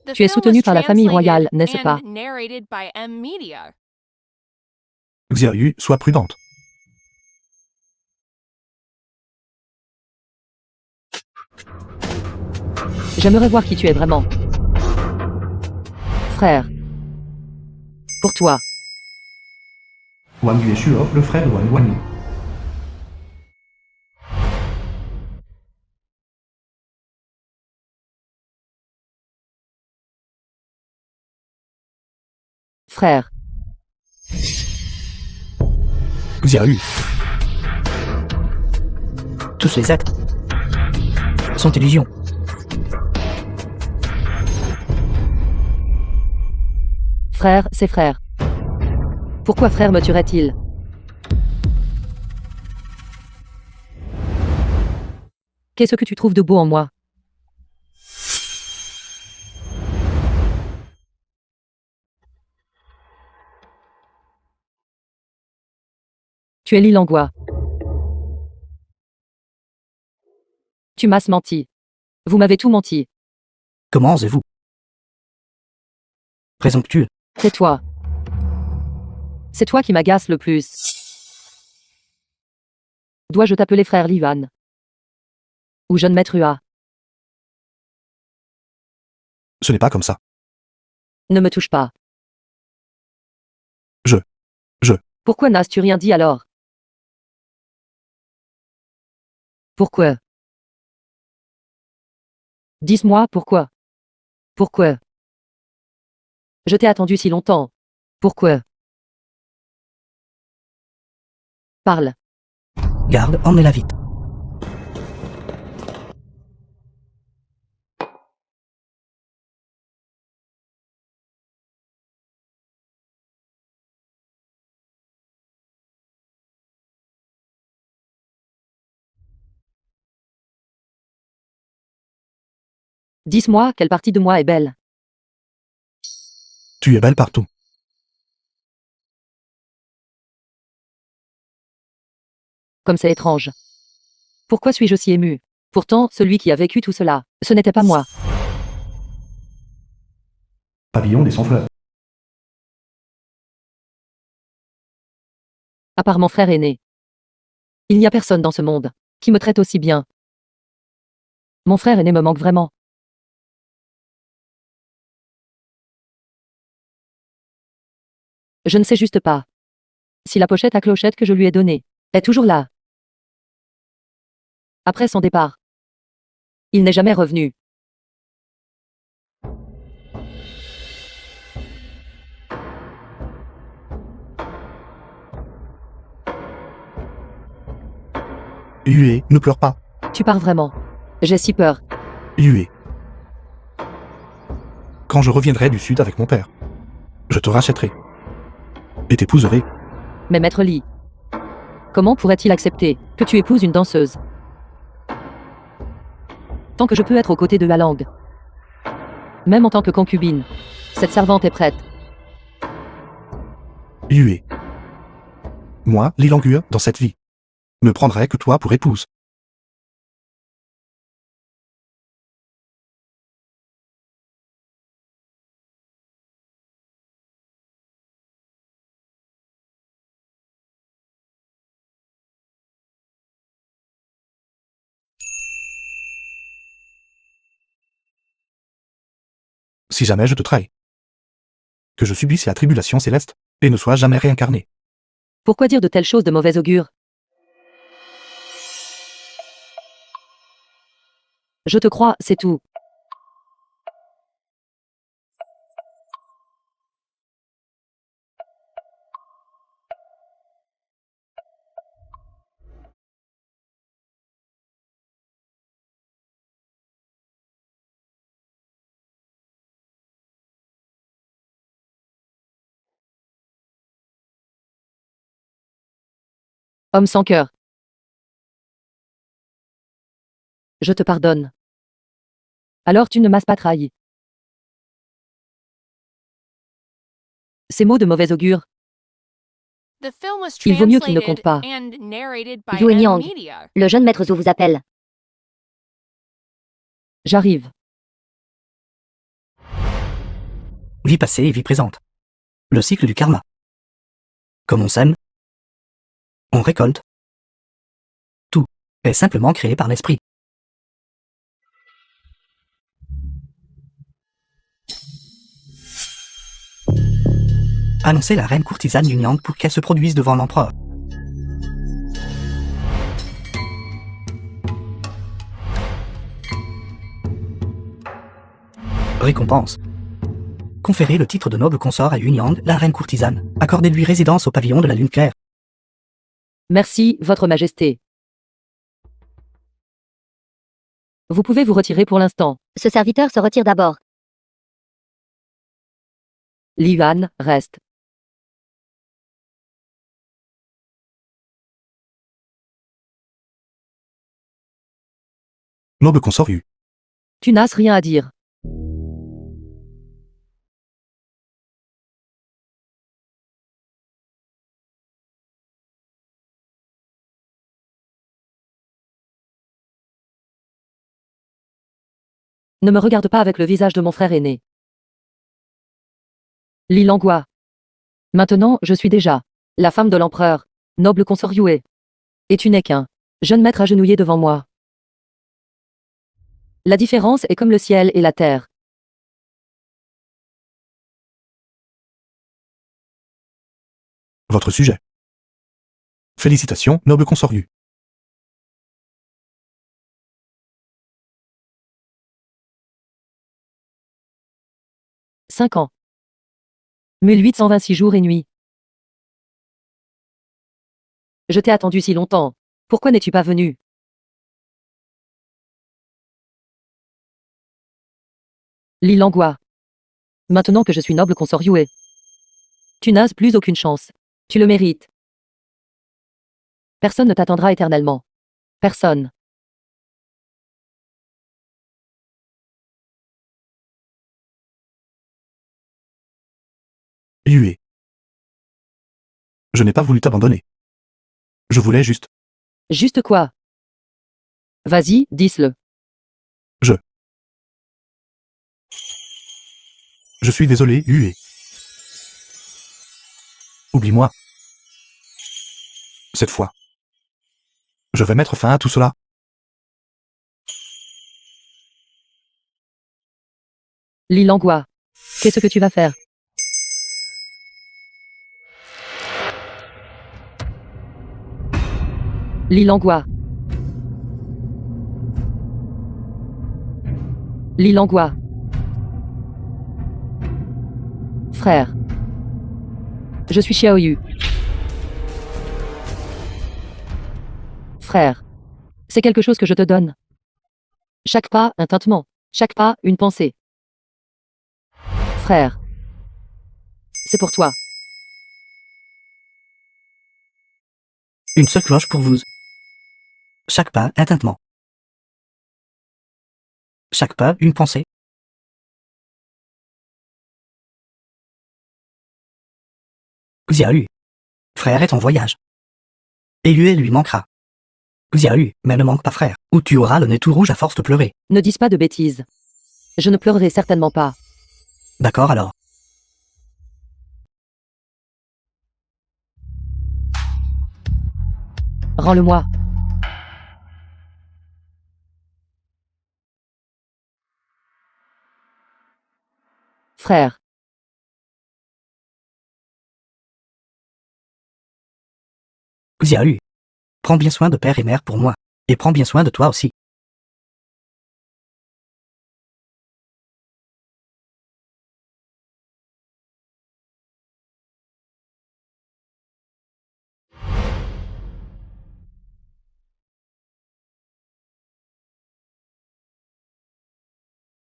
The Tu es film soutenu was par la famille royale, translated n'est-ce pas? and narrated by M Media. Xiaoyu, sois prudente. J'aimerais voir qui tu es vraiment. Frère. Pour toi. Wang Yueshuo, le frère de Wang Wanyu. Frère. Xiaoyu. Tous les êtres sont illusions. Frère, c'est frère. Pourquoi frère me tuerait-il? Qu'est-ce que tu trouves de beau en moi? Tu es Lilangua. Tu m'as menti. Vous m'avez tout menti. Comment osez-vous? Présomptueux. Tais-toi. C'est toi qui m'agace le plus. Dois-je t'appeler frère Livan? Ou jeune maître Ua? Ce n'est pas comme ça. Ne me touche pas. Je. Pourquoi n'as-tu rien dit alors? Pourquoi? Dis-moi pourquoi. Pourquoi? Je t'ai attendu si longtemps. Pourquoi? Parle. Garde, emmenez-la vite. Dis-moi quelle partie de moi est belle. Tu es belle partout. Comme c'est étrange. Pourquoi suis-je aussi ému? Pourtant, celui qui a vécu tout cela, ce n'était pas moi. Pavillon des 100 fleurs. À part mon frère aîné. Il n'y a personne dans ce monde qui me traite aussi bien. Mon frère aîné me manque vraiment. Je ne sais juste pas si la pochette à clochette que je lui ai donnée est toujours là. Après son départ, il n'est jamais revenu. Huée, ne pleure pas. Tu pars vraiment. J'ai si peur. Huée. Quand je reviendrai du sud avec mon père, je te rachèterai. Et t'épouserai. Mais maître Lee, comment pourrait-il accepter que tu épouses une danseuse? Tant que je peux être aux côtés de la langue. Même en tant que concubine, cette servante est prête. Huée. Moi, Lilangue, dans cette vie, me prendrai que toi pour épouse. Si jamais je te trahis, que je subisse la tribulation céleste, et ne sois jamais réincarné. Pourquoi dire de telles choses de mauvais augure? Je te crois, c'est tout. Homme sans cœur. Je te pardonne. Alors tu ne m'as pas trahi. Ces mots de mauvais augure, The film was il vaut mieux qu'il ne compte translated pas. and narrated by Yu et M Nyang. Media. Le jeune maître Zhou vous appelle. J'arrive. Vie passée et vie présente. Le cycle du karma. Comme on sème, on récolte. Tout est simplement créé par l'esprit. Annoncez la reine courtisane du Nyang pour qu'elle se produise devant l'empereur. Récompense. Conférez le titre de noble consort à Yu Nyang, la reine courtisane. Accordez-lui résidence au pavillon de la Lune claire. Merci, Votre Majesté. Vous pouvez vous retirer pour l'instant. Ce serviteur se retire d'abord. Livan, reste. Noble consort Yu. Tu n'as rien à dire. Ne me regarde pas avec le visage de mon frère aîné. Lilangua. Maintenant, je suis déjà la femme de l'empereur, noble consort Yue. Et tu n'es qu'un jeune maître agenouillé devant moi. La différence est comme le ciel et la terre. Votre sujet. Félicitations, noble consort Yu. 5 ans. 1826 jours et nuits. Je t'ai attendu si longtemps. Pourquoi n'es-tu pas venu? Li Langua. Maintenant que je suis noble consort Yue. Tu n'as plus aucune chance. Tu le mérites. Personne ne t'attendra éternellement. Personne. Yue. Je n'ai pas voulu t'abandonner. Je voulais juste. Juste quoi? Vas-y, dis-le. Je suis désolé, Yue. Oublie-moi. Cette fois. Je vais mettre fin à tout cela. Li Langua. Qu'est-ce que tu vas faire? Li Langua. Li Langua. Frère. Je suis Xiaoyu. Frère. C'est quelque chose que je te donne. Chaque pas, un tintement. Chaque pas, une pensée. Frère. C'est pour toi. Une seule cloche pour vous. Chaque pas, un tintement. Chaque pas, une pensée. Xiaoyu. Frère est en voyage. Et Yue lui manquera. Xiaoyu, mais ne manque pas frère, ou tu auras le nez tout rouge à force de pleurer. Ne dis pas de bêtises. Je ne pleurerai certainement pas. D'accord alors. Rends-le-moi. Frère. Xiaoyu. Prends bien soin de père et mère pour moi. Et prends bien soin de toi aussi.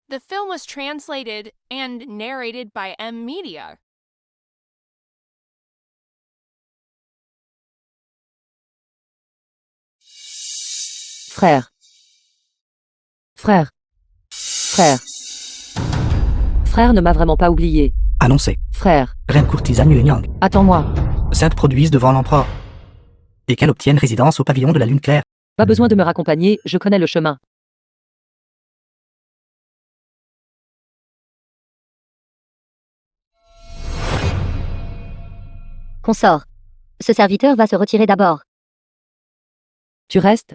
The film was translated and narrated by M Media. Frère. Frère. Frère. Frère ne m'a vraiment pas oublié. Annoncé. Frère. Reine courtisane Yuanyang. Attends-moi. Sainte produise devant l'empereur. Et qu'elle obtienne résidence au pavillon de la lune claire. Pas besoin de me raccompagner, je connais le chemin. Consort. Ce serviteur va se retirer d'abord. Tu restes?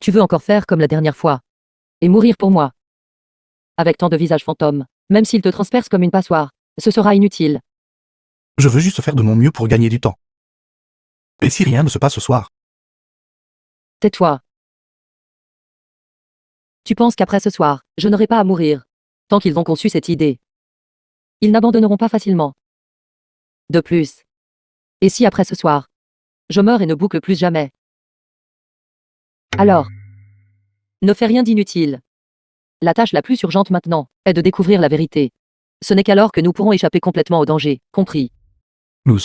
Tu veux encore faire comme la dernière fois. Et mourir pour moi. Avec tant de visages fantômes. Même s'ils te transpercent comme une passoire. Ce sera inutile. Je veux juste faire de mon mieux pour gagner du temps. Et si rien ne se passe ce soir? Tais-toi. Tu penses qu'après ce soir, je n'aurai pas à mourir. Tant qu'ils ont conçu cette idée. Ils n'abandonneront pas facilement. De plus. Et si après ce soir, je meurs et ne boucle plus jamais? Alors, ne fais rien d'inutile. La tâche la plus urgente maintenant est de découvrir la vérité. Ce n'est qu'alors que nous pourrons échapper complètement au danger, compris? Nous.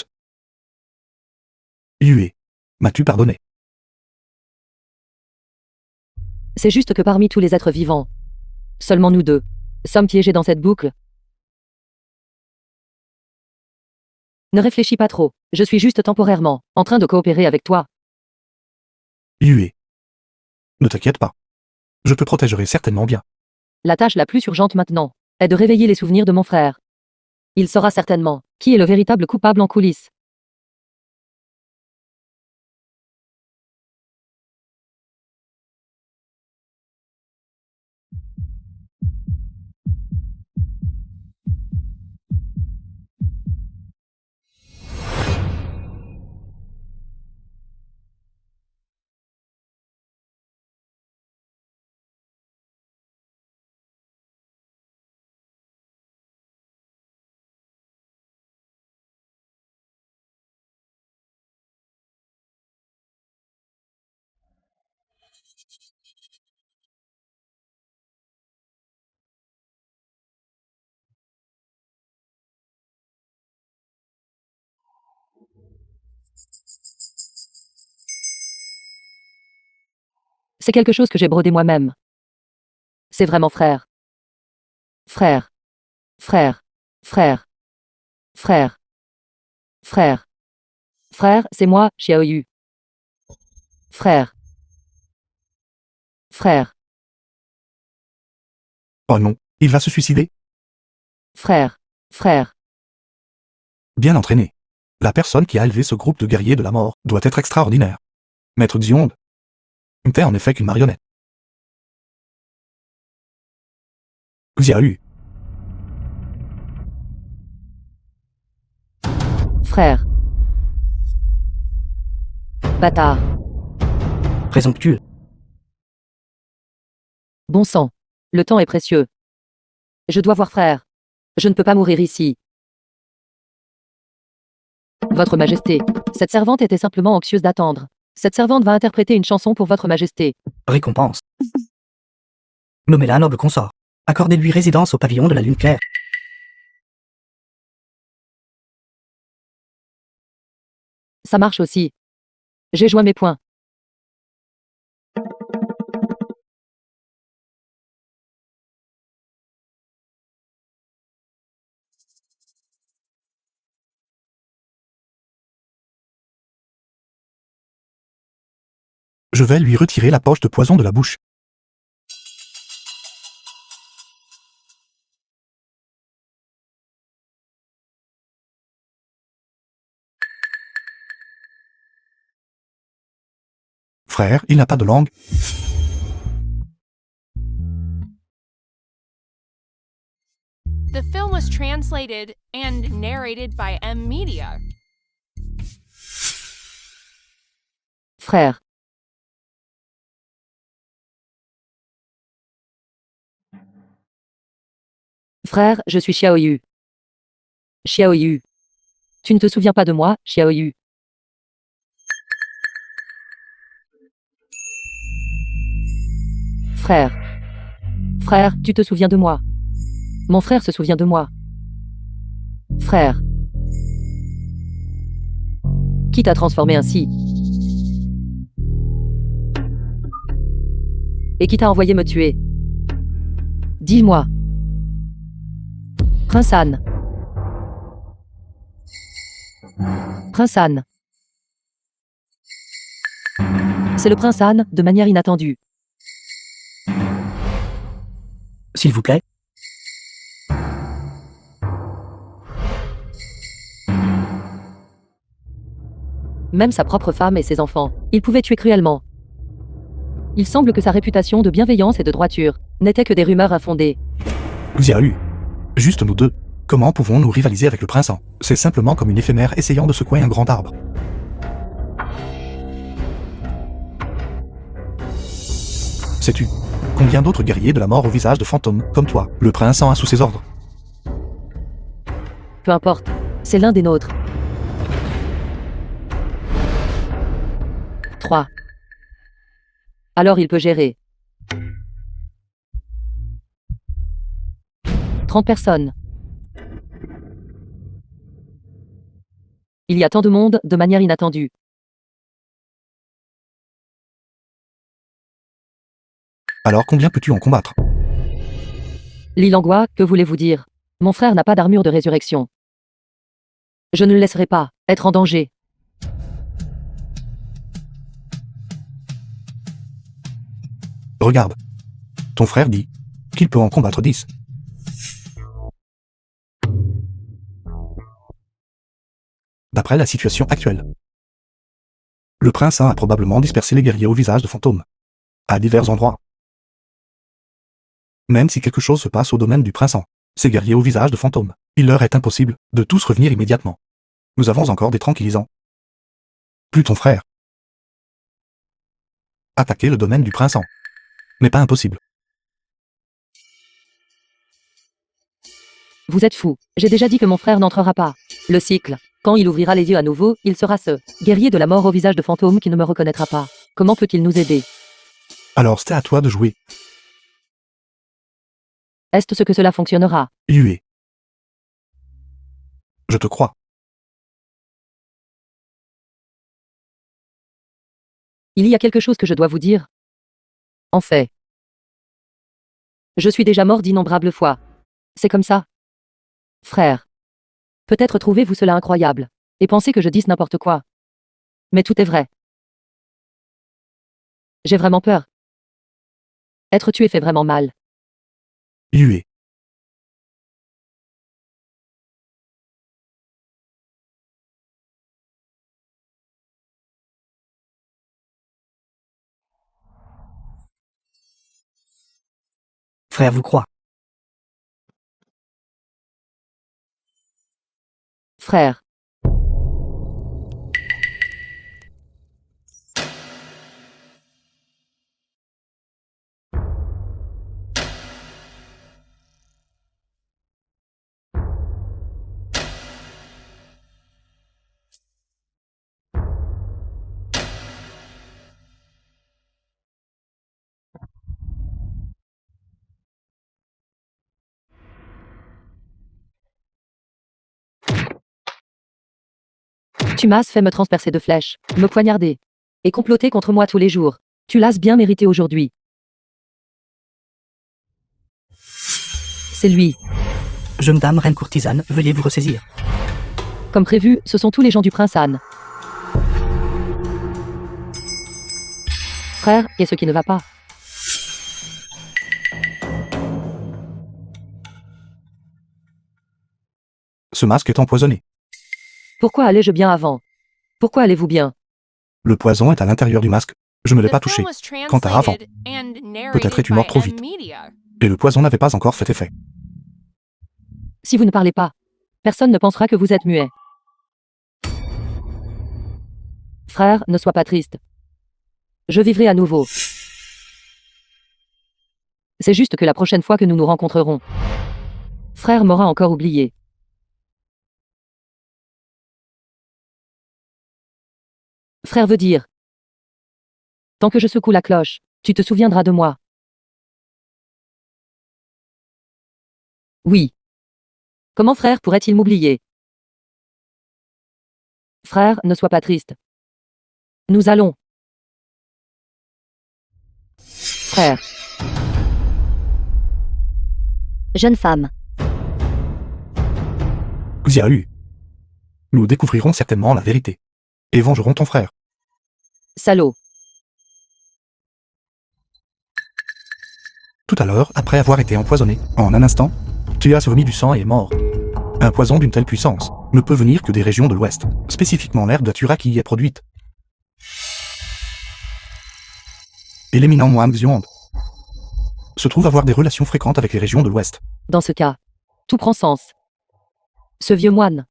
Yue. M'as-tu pardonné? C'est juste que parmi tous les êtres vivants, seulement nous deux sommes piégés dans cette boucle. Ne réfléchis pas trop, je suis juste temporairement en train de coopérer avec toi. Yue. Ne t'inquiète pas. Je te protégerai certainement bien. La tâche la plus urgente maintenant est de réveiller les souvenirs de mon frère. Il saura certainement qui est le véritable coupable en coulisses. C'est quelque chose que j'ai brodé moi-même. C'est vraiment frère. Frère. Frère. Frère. Frère. Frère. Frère, c'est moi, Xiaoyu. Frère. Frère. Oh non, il va se suicider? Frère. Frère. Bien entraîné. La personne qui a élevé ce groupe de guerriers de la mort doit être extraordinaire. Maître Xionde n'était en effet qu'une marionnette. Xiaoyu. Frère. Bâtard. Présomptueux. Bon sang. Le temps est précieux. Je dois voir frère. Je ne peux pas mourir ici. Votre Majesté, cette servante était simplement anxieuse d'attendre. Cette servante va interpréter une chanson pour Votre Majesté. Récompense. Nommez-la noble consort. Accordez-lui résidence au pavillon de la Lune Claire. Ça marche aussi. J'ai joint mes points. Je vais lui retirer la poche de poison de la bouche. Frère, il n'a pas de langue. The film was translated and narrated by M Media. Frère. Frère, je suis Xiaoyu. Xiaoyu. Tu ne te souviens pas de moi, Xiaoyu. Frère. Frère, tu te souviens de moi. Mon frère se souvient de moi. Frère. Qui t'a transformé ainsi? Et qui t'a envoyé me tuer? Dis-moi. Prince Anne. Prince Anne. C'est le prince Anne, de manière inattendue. S'il vous plaît. Même sa propre femme et ses enfants, il pouvait tuer cruellement. Il semble que sa réputation de bienveillance et de droiture n'était que des rumeurs infondées. Xiaoyu. Juste nous deux. Comment pouvons-nous rivaliser avec le prince An? C'est simplement comme une éphémère essayant de secouer un grand arbre. Sais-tu combien d'autres guerriers de la mort au visage de fantômes, comme toi, le prince An a sous ses ordres? Peu importe, c'est l'un des nôtres. 3. Alors il peut gérer. 30 personnes. Il y a tant de monde, de manière inattendue. Alors combien peux-tu en combattre? Lilangua, que voulez-vous dire? Mon frère n'a pas d'armure de résurrection. Je ne le laisserai pas être en danger. Regarde. Ton frère dit qu'il peut en combattre 10. D'après la situation actuelle, le prince a probablement dispersé les guerriers au visage de fantômes, à divers endroits. Même si quelque chose se passe au domaine du prince, ces guerriers au visage de fantômes, il leur est impossible de tous revenir immédiatement. Nous avons encore des tranquillisants. Plus ton frère. Attaquer le domaine du prince n'est pas impossible. Vous êtes fou. J'ai déjà dit que mon frère n'entrera pas. Le cycle. Quand il ouvrira les yeux à nouveau, il sera ce guerrier de la mort au visage de fantôme qui ne me reconnaîtra pas. Comment peut-il nous aider? Alors c'est à toi de jouer. Est-ce ce que cela fonctionnera? Yue. Je te crois. Il y a quelque chose que je dois vous dire. En fait, je suis déjà mort d'innombrables fois. C'est comme ça. Frère. Peut-être trouvez-vous cela incroyable, et pensez que je dise n'importe quoi. Mais tout est vrai. J'ai vraiment peur. Être tué fait vraiment mal. Yue. Frère vous croit. Frère. Tu m'as fait me transpercer de flèches, me poignarder, et comploter contre moi tous les jours. Tu l'as bien mérité aujourd'hui. C'est lui. Jeune dame, reine courtisane, veuillez vous ressaisir. Comme prévu, ce sont tous les gens du prince Anne. Frère, qu'est-ce qui ne va pas? Ce masque est empoisonné. Pourquoi allais-je bien avant? Pourquoi allez-vous bien? Le poison est à l'intérieur du masque. Je ne l'ai The pas film touché. was Quant à avant, translated and peut-être es-tu narrated mort by trop M vite. Media. Et le poison n'avait pas encore fait effet. Si vous ne parlez pas, personne ne pensera que vous êtes muet. Frère, ne sois pas triste. Je vivrai à nouveau. C'est juste que la prochaine fois que nous nous rencontrerons, frère m'aura encore oublié. Frère veut dire, tant que je secoue la cloche, tu te souviendras de moi. Oui. Comment frère pourrait-il m'oublier? Frère, ne sois pas triste. Nous allons. Frère. Jeune femme. Xiahu. Nous découvrirons certainement la vérité. Et vengerons ton frère. Salaud. Tout à l'heure, après avoir été empoisonné, en un instant, tu as vomi du sang et est mort. Un poison d'une telle puissance ne peut venir que des régions de l'Ouest, spécifiquement l'herbe datura qui y est produite. Et l'éminent moine Xiong se trouve avoir des relations fréquentes avec les régions de l'Ouest. Dans ce cas, tout prend sens. Ce vieux moine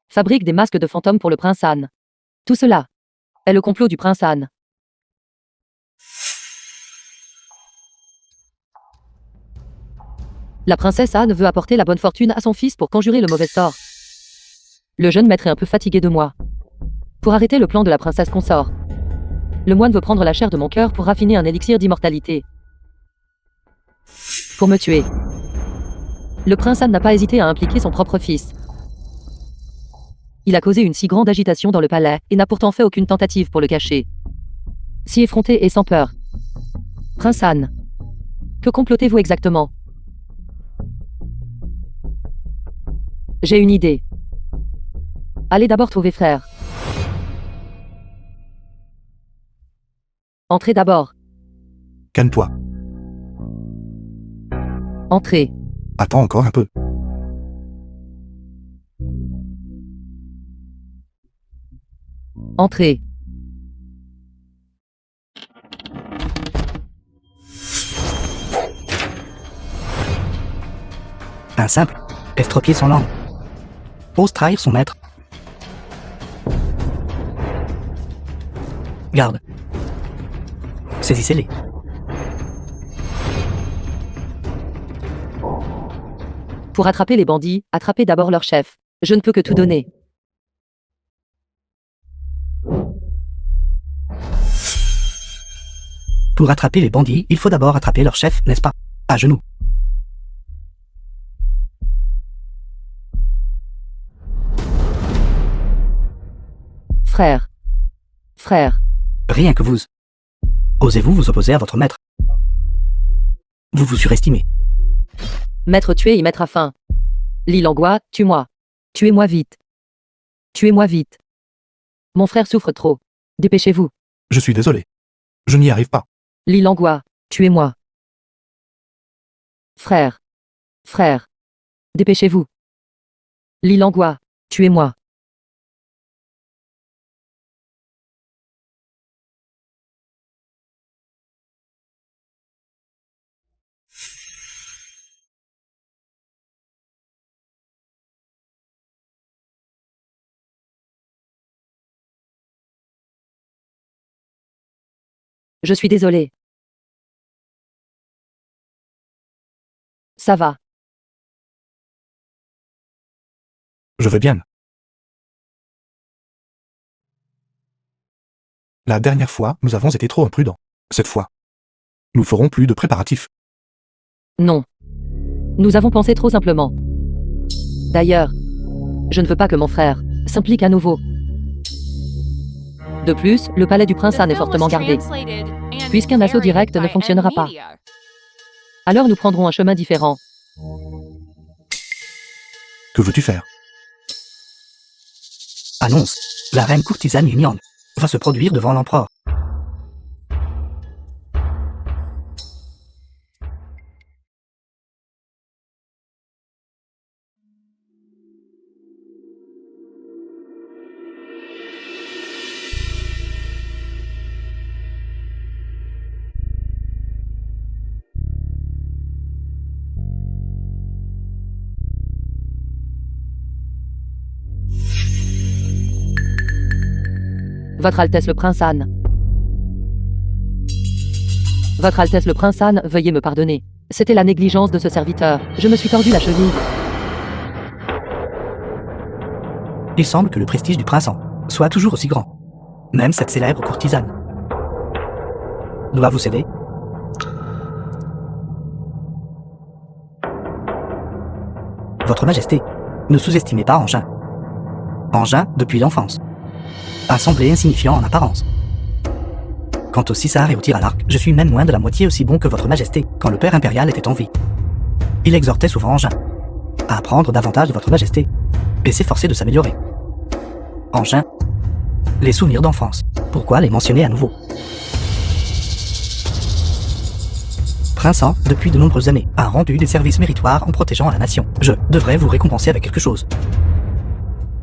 fabrique des masques de fantômes pour le prince Anne. Tout cela est le complot du prince Anne. La princesse Anne veut apporter la bonne fortune à son fils pour conjurer le mauvais sort. Le jeune maître est un peu fatigué de moi. Pour arrêter le plan de la princesse consort, le moine veut prendre la chair de mon cœur pour raffiner un élixir d'immortalité. Pour me tuer. Le prince Anne n'a pas hésité à impliquer son propre fils. Il a causé une si grande agitation dans le palais et n'a pourtant fait aucune tentative pour le cacher. Si effronté et sans peur. Prince Anne, que complotez-vous exactement? J'ai une idée. Allez d'abord trouver frère. Entrez d'abord. Calme-toi. Entrez. Attends encore un peu. Entrez. Un simple, estropié sans langue. Ose trahir son maître. Garde. Saisissez-les. Pour attraper les bandits, attrapez d'abord leur chef. Je ne peux que tout donner. Pour attraper les bandits, il faut d'abord attraper leur chef, n'est-ce pas? À genoux. Frère. Frère. Rien que vous. Osez-vous vous opposer à votre maître? Vous vous surestimez. Maître tué y mettra fin. Lilangua, tue-moi. Tuez-moi vite. Tuez-moi vite. Mon frère souffre trop. Dépêchez-vous. Je suis désolé. Je n'y arrive pas. Lilangua, tuez-moi. Frère. Frère. Dépêchez-vous. Lilangua, tuez-moi. Je suis désolé. Ça va. Je vais bien. La dernière fois, nous avons été trop imprudents. Cette fois, nous ferons plus de préparatifs. Non. Nous avons pensé trop simplement. D'ailleurs, je ne veux pas que mon frère s'implique à nouveau. De plus, le palais du prince The Anne est film fortement was gardé. translated and Puisqu'un assaut direct narrated ne by fonctionnera M pas. Media. Alors nous prendrons un chemin différent. Que veux-tu faire? Annonce. La reine courtisane Union va se produire devant l'empereur. Votre Altesse le prince Anne. Votre Altesse le prince Anne, veuillez me pardonner. C'était la négligence de ce serviteur. Je me suis tordu la cheville. Il semble que le prestige du prince Anne soit toujours aussi grand. Même cette célèbre courtisane doit vous céder. Votre Majesté, ne sous-estimez pas Engin. Engin depuis l'enfance. A semblé insignifiant en apparence. Quant au Cissar et au tir à l'arc, je suis même moins de la moitié aussi bon que votre Majesté quand le père impérial était en vie. Il exhortait souvent Engin à apprendre davantage de votre Majesté et s'efforcer de s'améliorer. Engin, les souvenirs d'enfance. Pourquoi les mentionner à nouveau? Prince Anne, depuis de nombreuses années, a rendu des services méritoires en protégeant la nation. Je devrais vous récompenser avec quelque chose.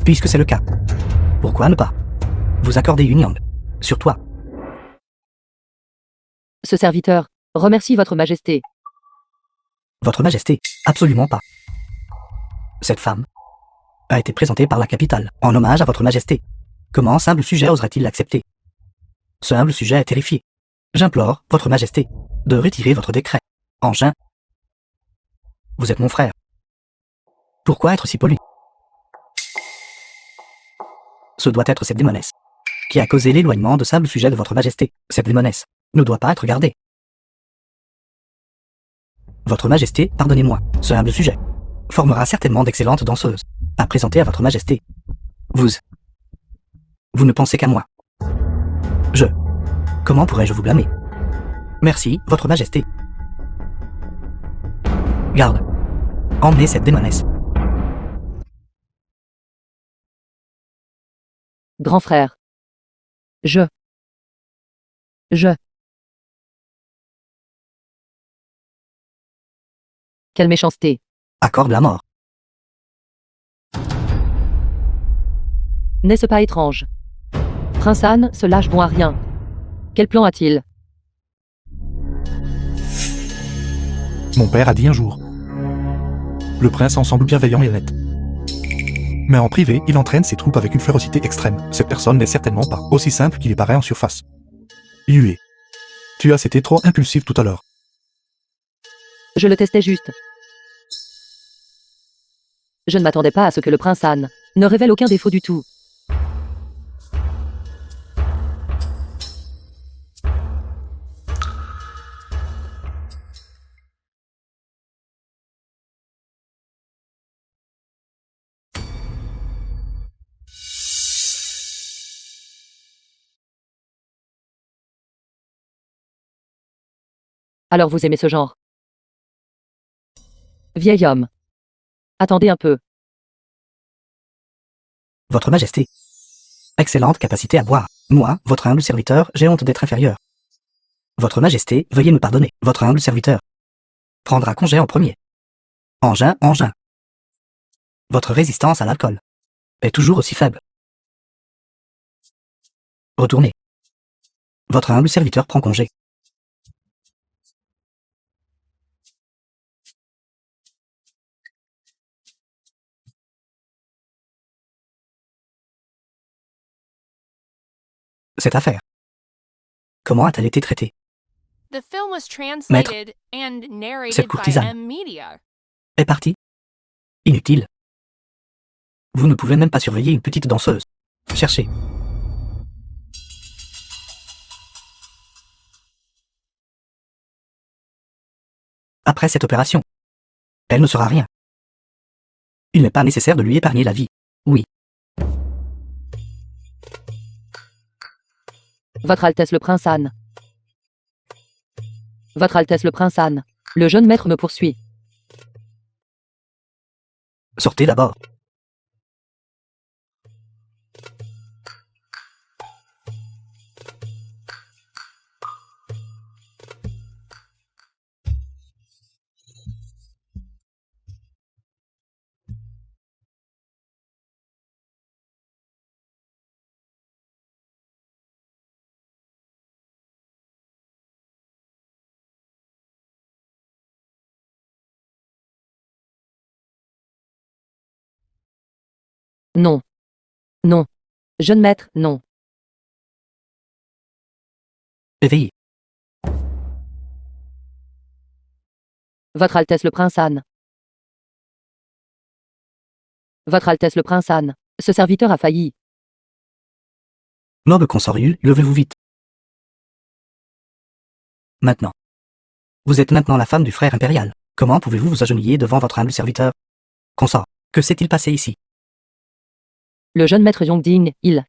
Puisque c'est le cas, pourquoi ne pas vous accorder une Yang sur toi? Ce serviteur remercie votre Majesté. Votre Majesté, absolument pas. Cette femme a été présentée par la capitale en hommage à votre Majesté. Comment un humble sujet oserait-il l'accepter? Ce humble sujet est terrifié. J'implore, votre Majesté, de retirer votre décret. Engin, vous êtes mon frère. Pourquoi être si poli? Ce doit être cette démonesse qui a causé l'éloignement de simple sujet de votre Majesté. Cette démonesse ne doit pas être gardée. Votre Majesté, pardonnez-moi, ce humble sujet formera certainement d'excellentes danseuses à présenter à votre Majesté. Vous ne pensez qu'à moi. Comment pourrais-je vous blâmer? Merci, votre Majesté. Garde. Emmenez cette démonesse. Grand frère. Je. Quelle méchanceté. Accorde la mort. N'est-ce pas étrange? Prince Anne se lâche bon à rien. Quel plan a-t-il? Mon père a dit un jour. Le prince semble bienveillant et honnête. Mais en privé, il entraîne ses troupes avec une férocité extrême. Cette personne n'est certainement pas aussi simple qu'il y paraît en surface. Yue. Tu as été trop impulsif tout à l'heure. Je le testais juste. Je ne m'attendais pas à ce que le prince Anne ne révèle aucun défaut du tout. Alors vous aimez ce genre? Vieil homme. Attendez un peu. Votre Majesté. Excellente capacité à boire. Moi, votre humble serviteur, j'ai honte d'être inférieur. Votre Majesté, veuillez me pardonner. Votre humble serviteur prendra congé en premier. Engin, engin. Votre résistance à l'alcool est toujours aussi faible. Retournez. Votre humble serviteur prend congé. Cette affaire. Comment a-t-elle été traitée? The film was translated and narrated cette by courtisane. M Media. Est partie? Inutile. Vous ne pouvez même pas surveiller une petite danseuse. Cherchez. Après cette opération, elle ne sera rien. Il n'est pas nécessaire de lui épargner la vie. Oui. Votre Altesse le prince Anne. Votre Altesse le prince Anne. Le jeune maître me poursuit. Sortez d'abord. Non. Non. Jeune maître, non. Éveillez. Votre Altesse le prince Anne. Votre Altesse le prince Anne. Ce serviteur a failli. Noble consorieux, levez-vous vite. Maintenant. Vous êtes maintenant la femme du frère impérial. Comment pouvez-vous vous agenouiller devant votre humble serviteur? Consort, que s'est-il passé ici? Le jeune maître Yongding, il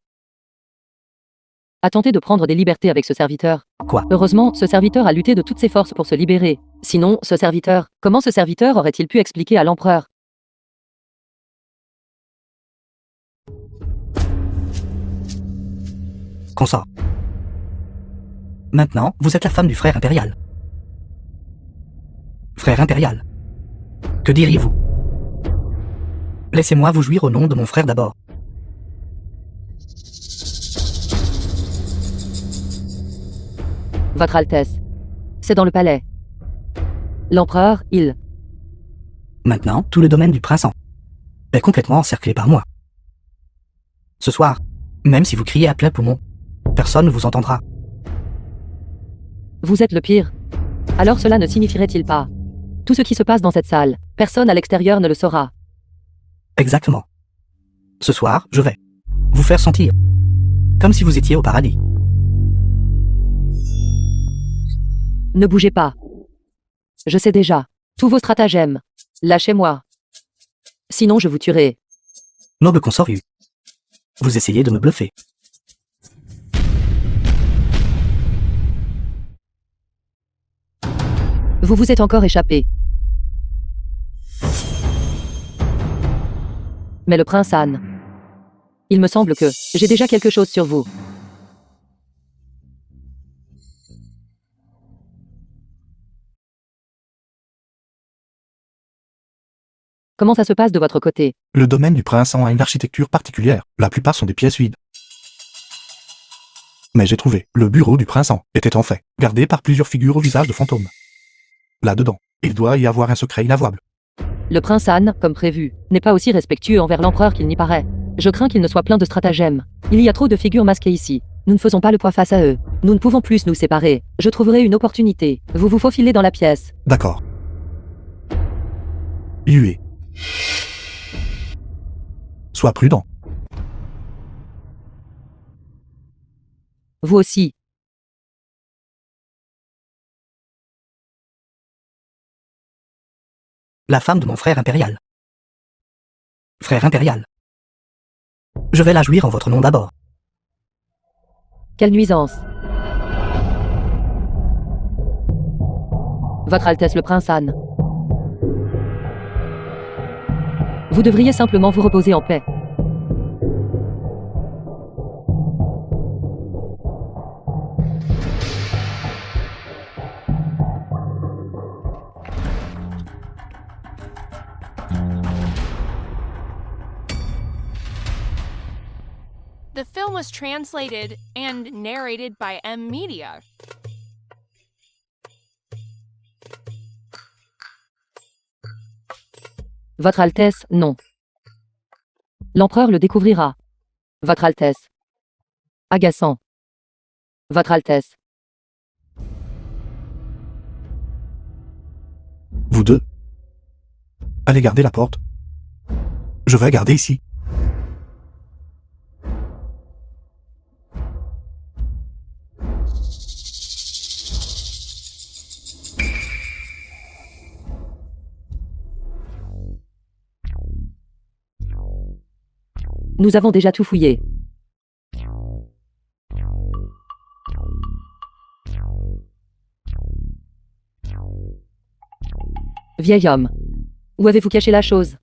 a tenté de prendre des libertés avec ce serviteur. Quoi? Heureusement, ce serviteur a lutté de toutes ses forces pour se libérer. Sinon, comment ce serviteur aurait-il pu expliquer à l'empereur? Consort. Maintenant, vous êtes la femme du frère impérial. Frère impérial. Que diriez-vous? Laissez-moi vous jouir au nom de mon frère d'abord. Votre Altesse. C'est dans le palais. L'empereur, il Maintenant, tout le domaine du prince est complètement encerclé par moi. Ce soir, même si vous criez à plein poumon, personne ne vous entendra. Vous êtes le pire. Alors cela ne signifierait-il pas? Tout ce qui se passe dans cette salle, personne à l'extérieur ne le saura. Exactement. Ce soir, je vais vous faire sentir comme si vous étiez au paradis. Ne bougez pas. Je sais déjà tous vos stratagèmes. Lâchez-moi. Sinon je vous tuerai. Noble consorieux. Vous essayez de me bluffer. Vous vous êtes encore échappé. Mais le prince Anne. Il me semble que j'ai déjà quelque chose sur vous. Comment ça se passe de votre côté? Le domaine du prince a une architecture particulière. La plupart sont des pièces vides. Mais j'ai trouvé. Le bureau du prince était en fait gardé par plusieurs figures au visage de fantômes. Là-dedans, il doit y avoir un secret inavouable. Le prince Han, comme prévu, n'est pas aussi respectueux envers l'empereur qu'il n'y paraît. Je crains qu'il ne soit plein de stratagèmes. Il y a trop de figures masquées ici. Nous ne faisons pas le poids face à eux. Nous ne pouvons plus nous séparer. Je trouverai une opportunité. Vous vous faufilez dans la pièce. D'accord. Yue. Sois prudent. Vous aussi. La femme de mon frère impérial. Frère impérial. Je vais la jouir en votre nom d'abord. Quelle nuisance. Votre Altesse le prince Han. Vous devriez simplement vous reposer en paix. The film was translated and narrated by M Media. Votre Altesse, non. L'empereur le découvrira. Votre Altesse. Agaçant. Votre Altesse. Vous deux. Allez garder la porte. Je vais garder ici. Nous avons déjà tout fouillé. Vieil homme. Où avez-vous caché la chose?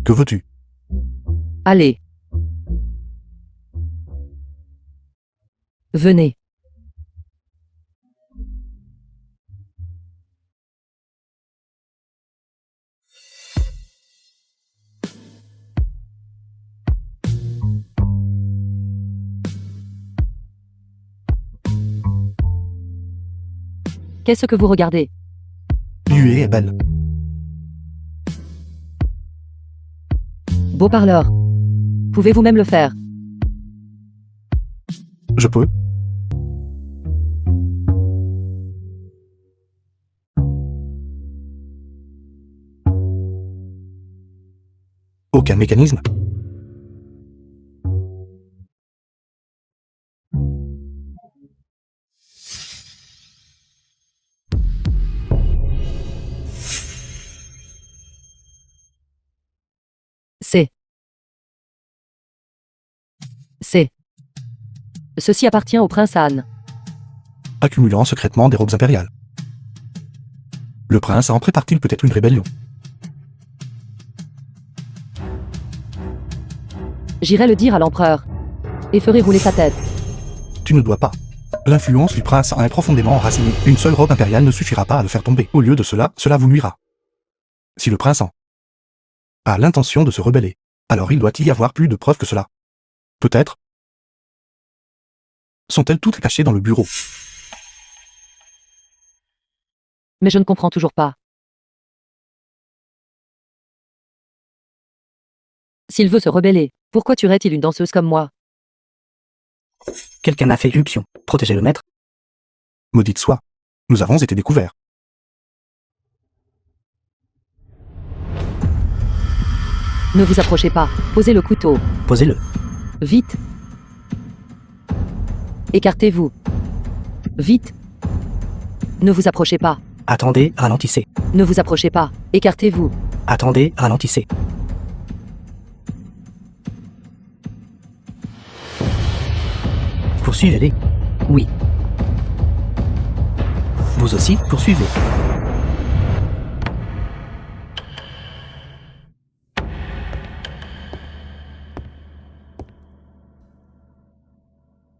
Que veux-tu? Allez. Venez. Qu'est-ce que vous regardez? Yue est belle. Beau parleur. Pouvez-vous même le faire? Je peux. Aucun mécanisme. C'est. Ceci appartient au prince Han. Accumulant secrètement des robes impériales. Le prince en prépare-t-il peut-être une rébellion? J'irai le dire à l'empereur. Et ferai rouler sa tête. Tu ne dois pas. L'influence du prince est profondément enracinée. Une seule robe impériale ne suffira pas à le faire tomber. Au lieu de cela, cela vous nuira. Si le prince a l'intention de se rebeller, alors il doit y avoir plus de preuves que cela. Peut-être sont-elles toutes cachées dans le bureau? Mais je ne comprends toujours pas. S'il veut se rebeller, pourquoi tuerait-il une danseuse comme moi? Quelqu'un a fait irruption. Protégez le maître. Maudite soit. Nous avons été découverts. Ne vous approchez pas. Posez le couteau. Posez-le. Vite. Écartez-vous. Vite. Ne vous approchez pas. Attendez, ralentissez. Ne vous approchez pas. Écartez-vous. Attendez, ralentissez. Poursuivez-les. Oui. Vous aussi, poursuivez.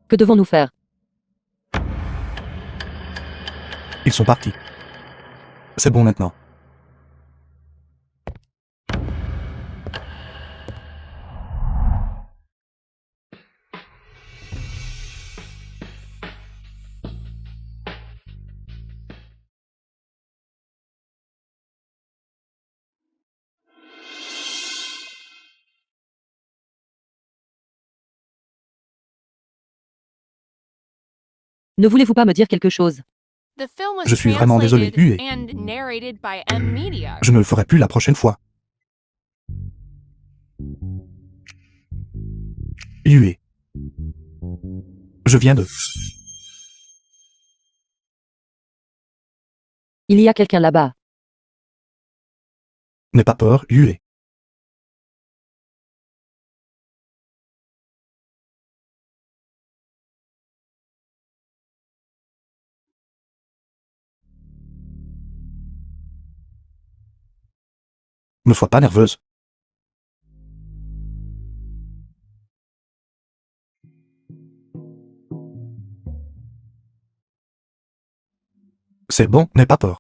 Que devons-nous faire? Ils sont partis. C'est bon maintenant. Ne voulez-vous pas me dire quelque chose? The film was Je suis vraiment désolé, translated Huey. and narrated by M Media. Je ne le ferai plus la prochaine fois. Huey. Je viens de... Il y a quelqu'un là-bas. N'aie pas peur, Huey. Ne sois pas nerveuse. C'est bon, n'aie pas peur.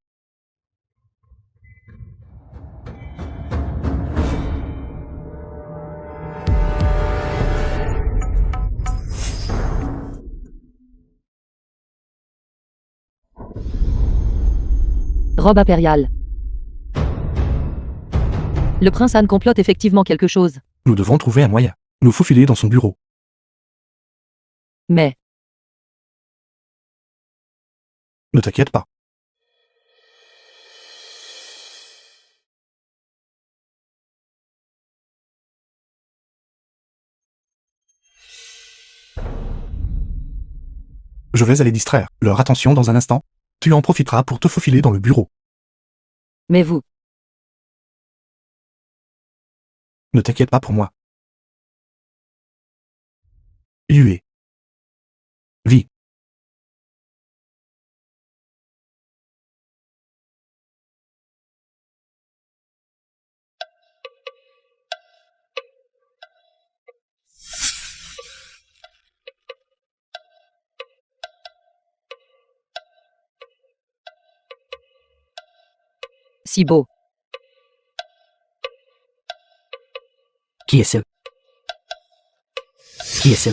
Robe impériale. Le prince Anne complote effectivement quelque chose. Nous devons trouver un moyen. Nous faufiler dans son bureau. Mais, Ne t'inquiète pas. Je vais aller distraire leur attention dans un instant. Tu en profiteras pour te faufiler dans le bureau. mais vous, Ne t'inquiète pas pour moi. Huey. Vie. si beau. Qui est ce? Qui est ce?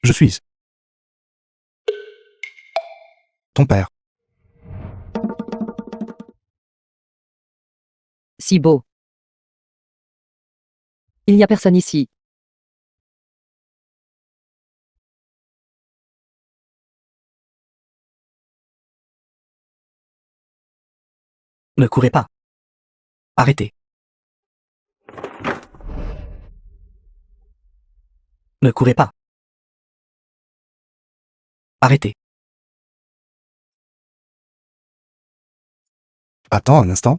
Je suis. Ton père. Si beau. Il n'y a personne ici. Ne courez pas. Arrêtez. Ne courez pas. Arrêtez. Attends un instant.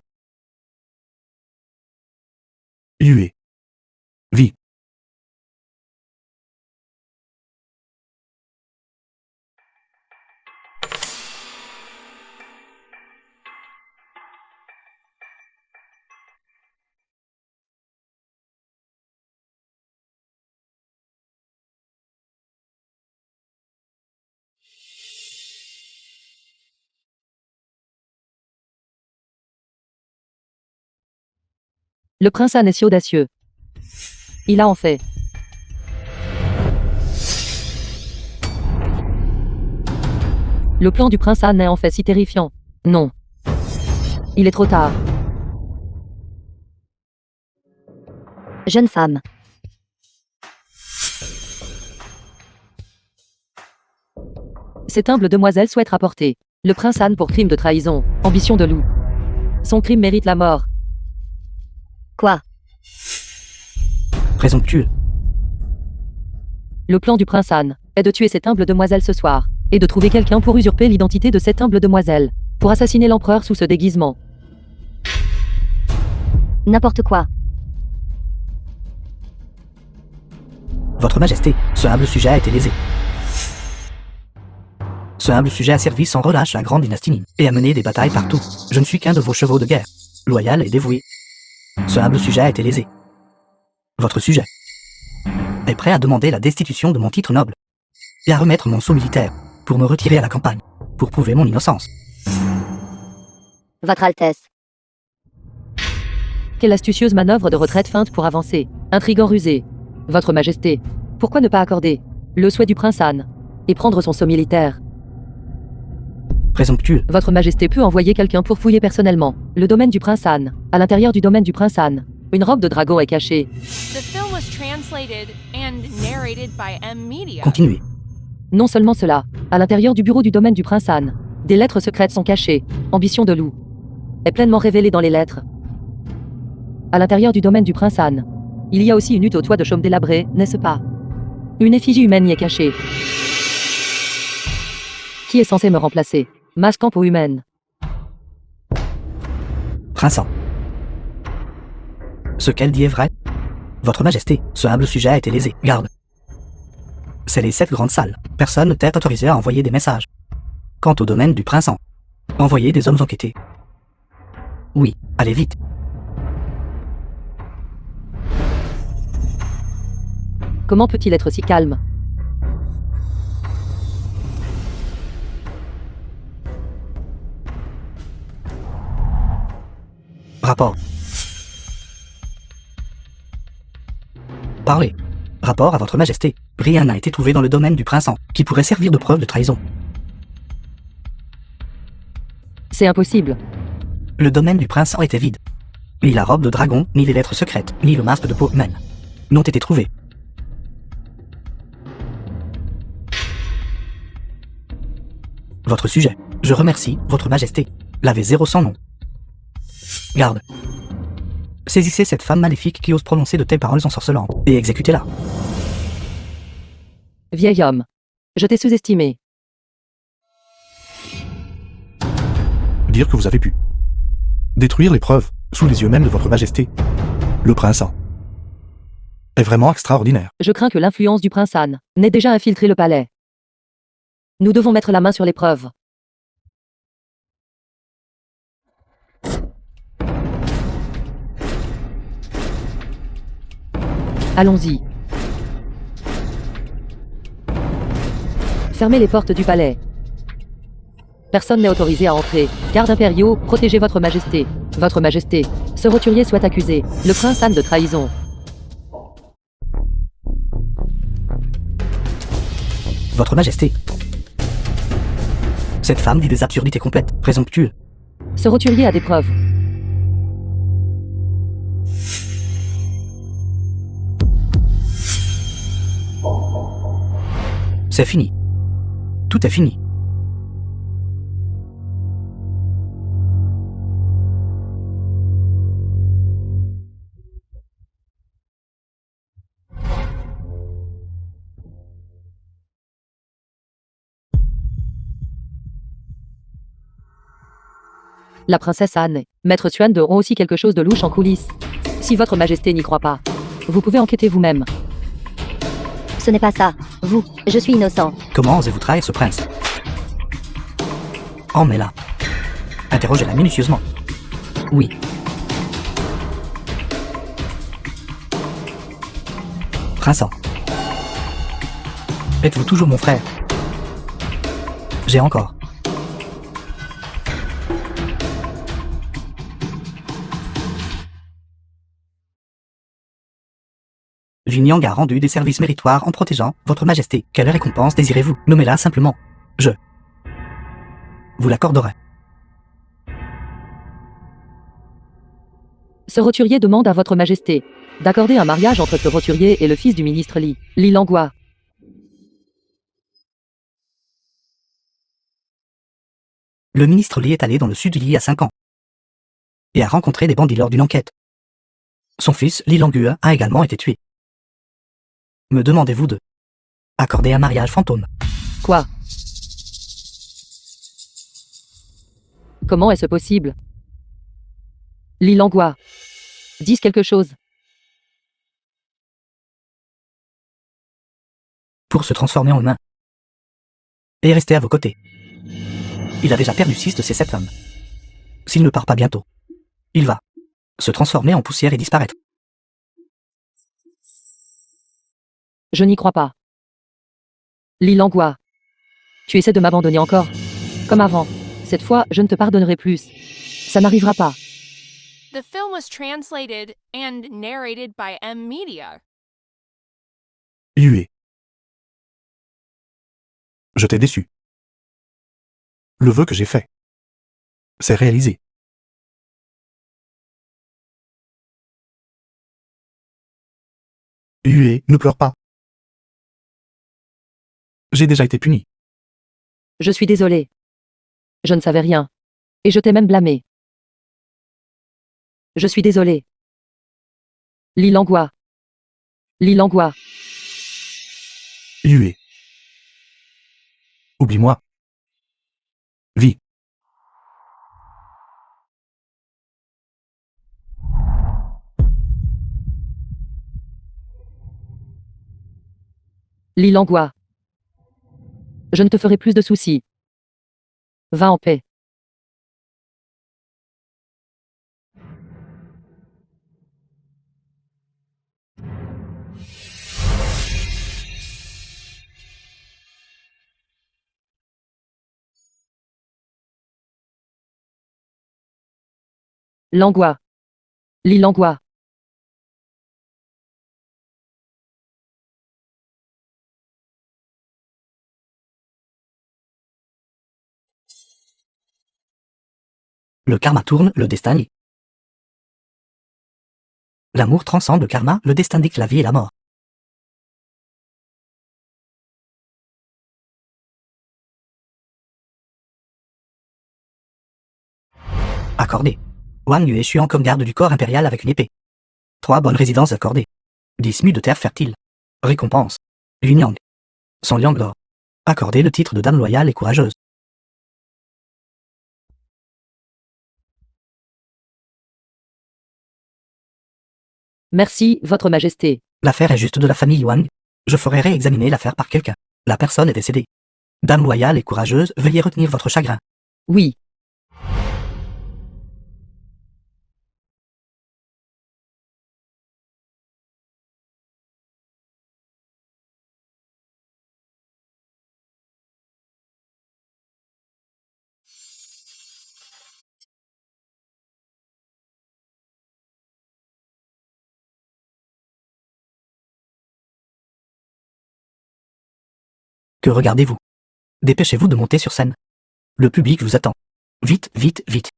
Huey. Vie. Le prince Anne est si audacieux. Il a en fait. Le plan du prince Anne est en fait si terrifiant. Non. Il est trop tard. Jeune femme. Cette humble demoiselle souhaite rapporter le prince Anne pour crime de trahison, ambition de loup. Son crime mérite la mort. Quoi? Présomptueux. Le plan du prince Han est de tuer cette humble demoiselle ce soir, et de trouver quelqu'un pour usurper l'identité de cette humble demoiselle, pour assassiner l'empereur sous ce déguisement. N'importe quoi. Votre Majesté, ce humble sujet a été lésé. Ce humble sujet a servi sans relâche la grande dynastie Ming, et a mené des batailles partout. Je ne suis qu'un de vos chevaux de guerre, loyal et dévoué. Ce humble sujet a été lésé. Votre sujet est prêt à demander la destitution de mon titre noble, et à remettre mon sceau militaire, pour me retirer à la campagne, pour prouver mon innocence. Votre Altesse. Quelle astucieuse manœuvre de retraite feinte pour avancer. Intrigant rusé. Votre Majesté, pourquoi ne pas accorder le souhait du prince Han et prendre son sceau militaire? Présomptueux, Votre Majesté peut envoyer quelqu'un pour fouiller personnellement le domaine du prince Han. À l'intérieur du domaine du prince Han, une robe de dragon est cachée. The film was translated and narrated by M Media. continuez. Non seulement cela, à l'intérieur du bureau du domaine du prince Han, des lettres secrètes sont cachées. Ambition de loup est pleinement révélée dans les lettres. À l'intérieur du domaine du prince Han, il y a aussi une hutte au toit de chaume délabré, n'est-ce pas? Une effigie humaine y est cachée. Qui est censé me remplacer? Masque en peau humaine. Prince Han. Ce qu'elle dit est vrai. Votre Majesté, ce humble sujet a été lésé. Garde. C'est les 7 grandes salles. Personne ne t'est autorisé à envoyer des messages. Quant au domaine du prince Han, envoyez des hommes enquêter. Oui, allez vite. Comment peut-il être si calme? Rapport. Parlez. Rapport à votre Majesté. Rien n'a été trouvé dans le domaine du prince Han, qui pourrait servir de preuve de trahison. C'est impossible. Le domaine du prince Han était vide. Ni la robe de dragon, ni les lettres secrètes, ni le masque de peau humaine n'ont été trouvés. Votre sujet. Je remercie, votre Majesté. L'avait 0 sans nom. Garde. Saisissez cette femme maléfique qui ose prononcer de telles paroles ensorcelantes, et exécutez-la. Vieil homme. Je t'ai sous-estimé. Dire que vous avez pu détruire les preuves, sous les yeux même de votre Majesté. Le prince Han est vraiment extraordinaire. Je crains que l'influence du prince Han n'ait déjà infiltré le palais. Nous devons mettre la main sur les preuves. Allons-y. Fermez les portes du palais. Personne n'est autorisé à entrer. Gardes impériaux, protégez votre Majesté. Votre Majesté, ce roturier soit accusé. Le prince Han de trahison. Votre Majesté. Cette femme dit des absurdités complètes, présomptueux. Ce roturier a des preuves. C'est fini. Tout est fini. La princesse Anne et Maître Xuan ont aussi quelque chose de louche en coulisses. Si votre Majesté n'y croit pas, vous pouvez enquêter vous-même. Ce n'est pas ça. Vous, je suis innocent. Comment osez-vous trahir ce prince? Emmenez-la. Interrogez-la minutieusement. Oui. Prince Han. Êtes-vous toujours mon frère? J'ai encore. Vignang a rendu des services méritoires en protégeant votre Majesté. Quelle récompense désirez-vous? Nommez-la simplement. Je vous l'accorderai. Ce roturier demande à votre Majesté d'accorder un mariage entre ce roturier et le fils du ministre Li Langua. Le ministre Li est allé dans le sud du Li il y a 5 ans et a rencontré des bandits lors d'une enquête. Son fils, Li Langua, a également été tué. Me demandez-vous de Accordé un mariage fantôme. Quoi? Comment est-ce possible? Lilangua. Dis quelque chose. Pour se transformer en humain. Et rester à vos côtés. Il a déjà perdu 6 de ses 7 hommes. S'il ne part pas bientôt, il va se transformer en poussière et disparaître. Je n'y crois pas. Lilangua. Tu essaies de m'abandonner encore. Comme avant. Cette fois, je ne te pardonnerai plus. Ça n'arrivera pas. The film was translated and narrated by M Media. Yue. Je t'ai déçu. Le vœu que j'ai fait. C'est réalisé. Yue, ne pleure pas. J'ai déjà été puni. Je suis désolé. Je ne savais rien. Et je t'ai même blâmé. Je suis désolé. Lilangua. Lilangua. Yue. Oublie-moi. Vis. Lilangua. Je ne te ferai plus de soucis. Va en paix. Langua. Lilangua. Le karma tourne, le destin lit. L'amour transcende le karma, le destin dicte la vie et la mort. Accordé. Wang Yue échuant comme garde du corps impérial avec une épée. 3 bonnes résidences accordées. 10 mues de terre fertile. Récompense. Yunyang. Son Liang d'or. Accordé le titre de dame loyale et courageuse. Merci, Votre Majesté. L'affaire est juste de la famille Wang. Je ferai réexaminer l'affaire par quelqu'un. La personne est décédée. Dame loyale et courageuse, veuillez retenir votre chagrin. Oui. Que regardez-vous? Dépêchez-vous de monter sur scène. Le public vous attend. Vite, vite, vite.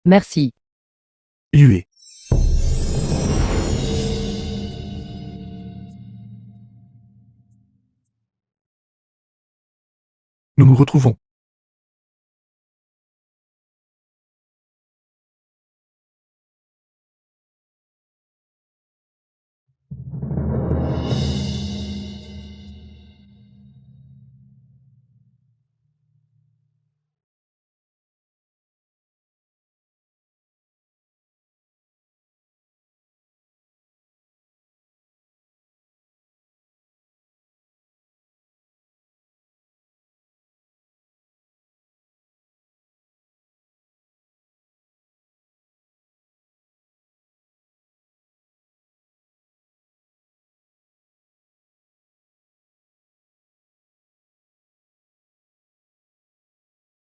Merci. Yue. Nous nous retrouvons.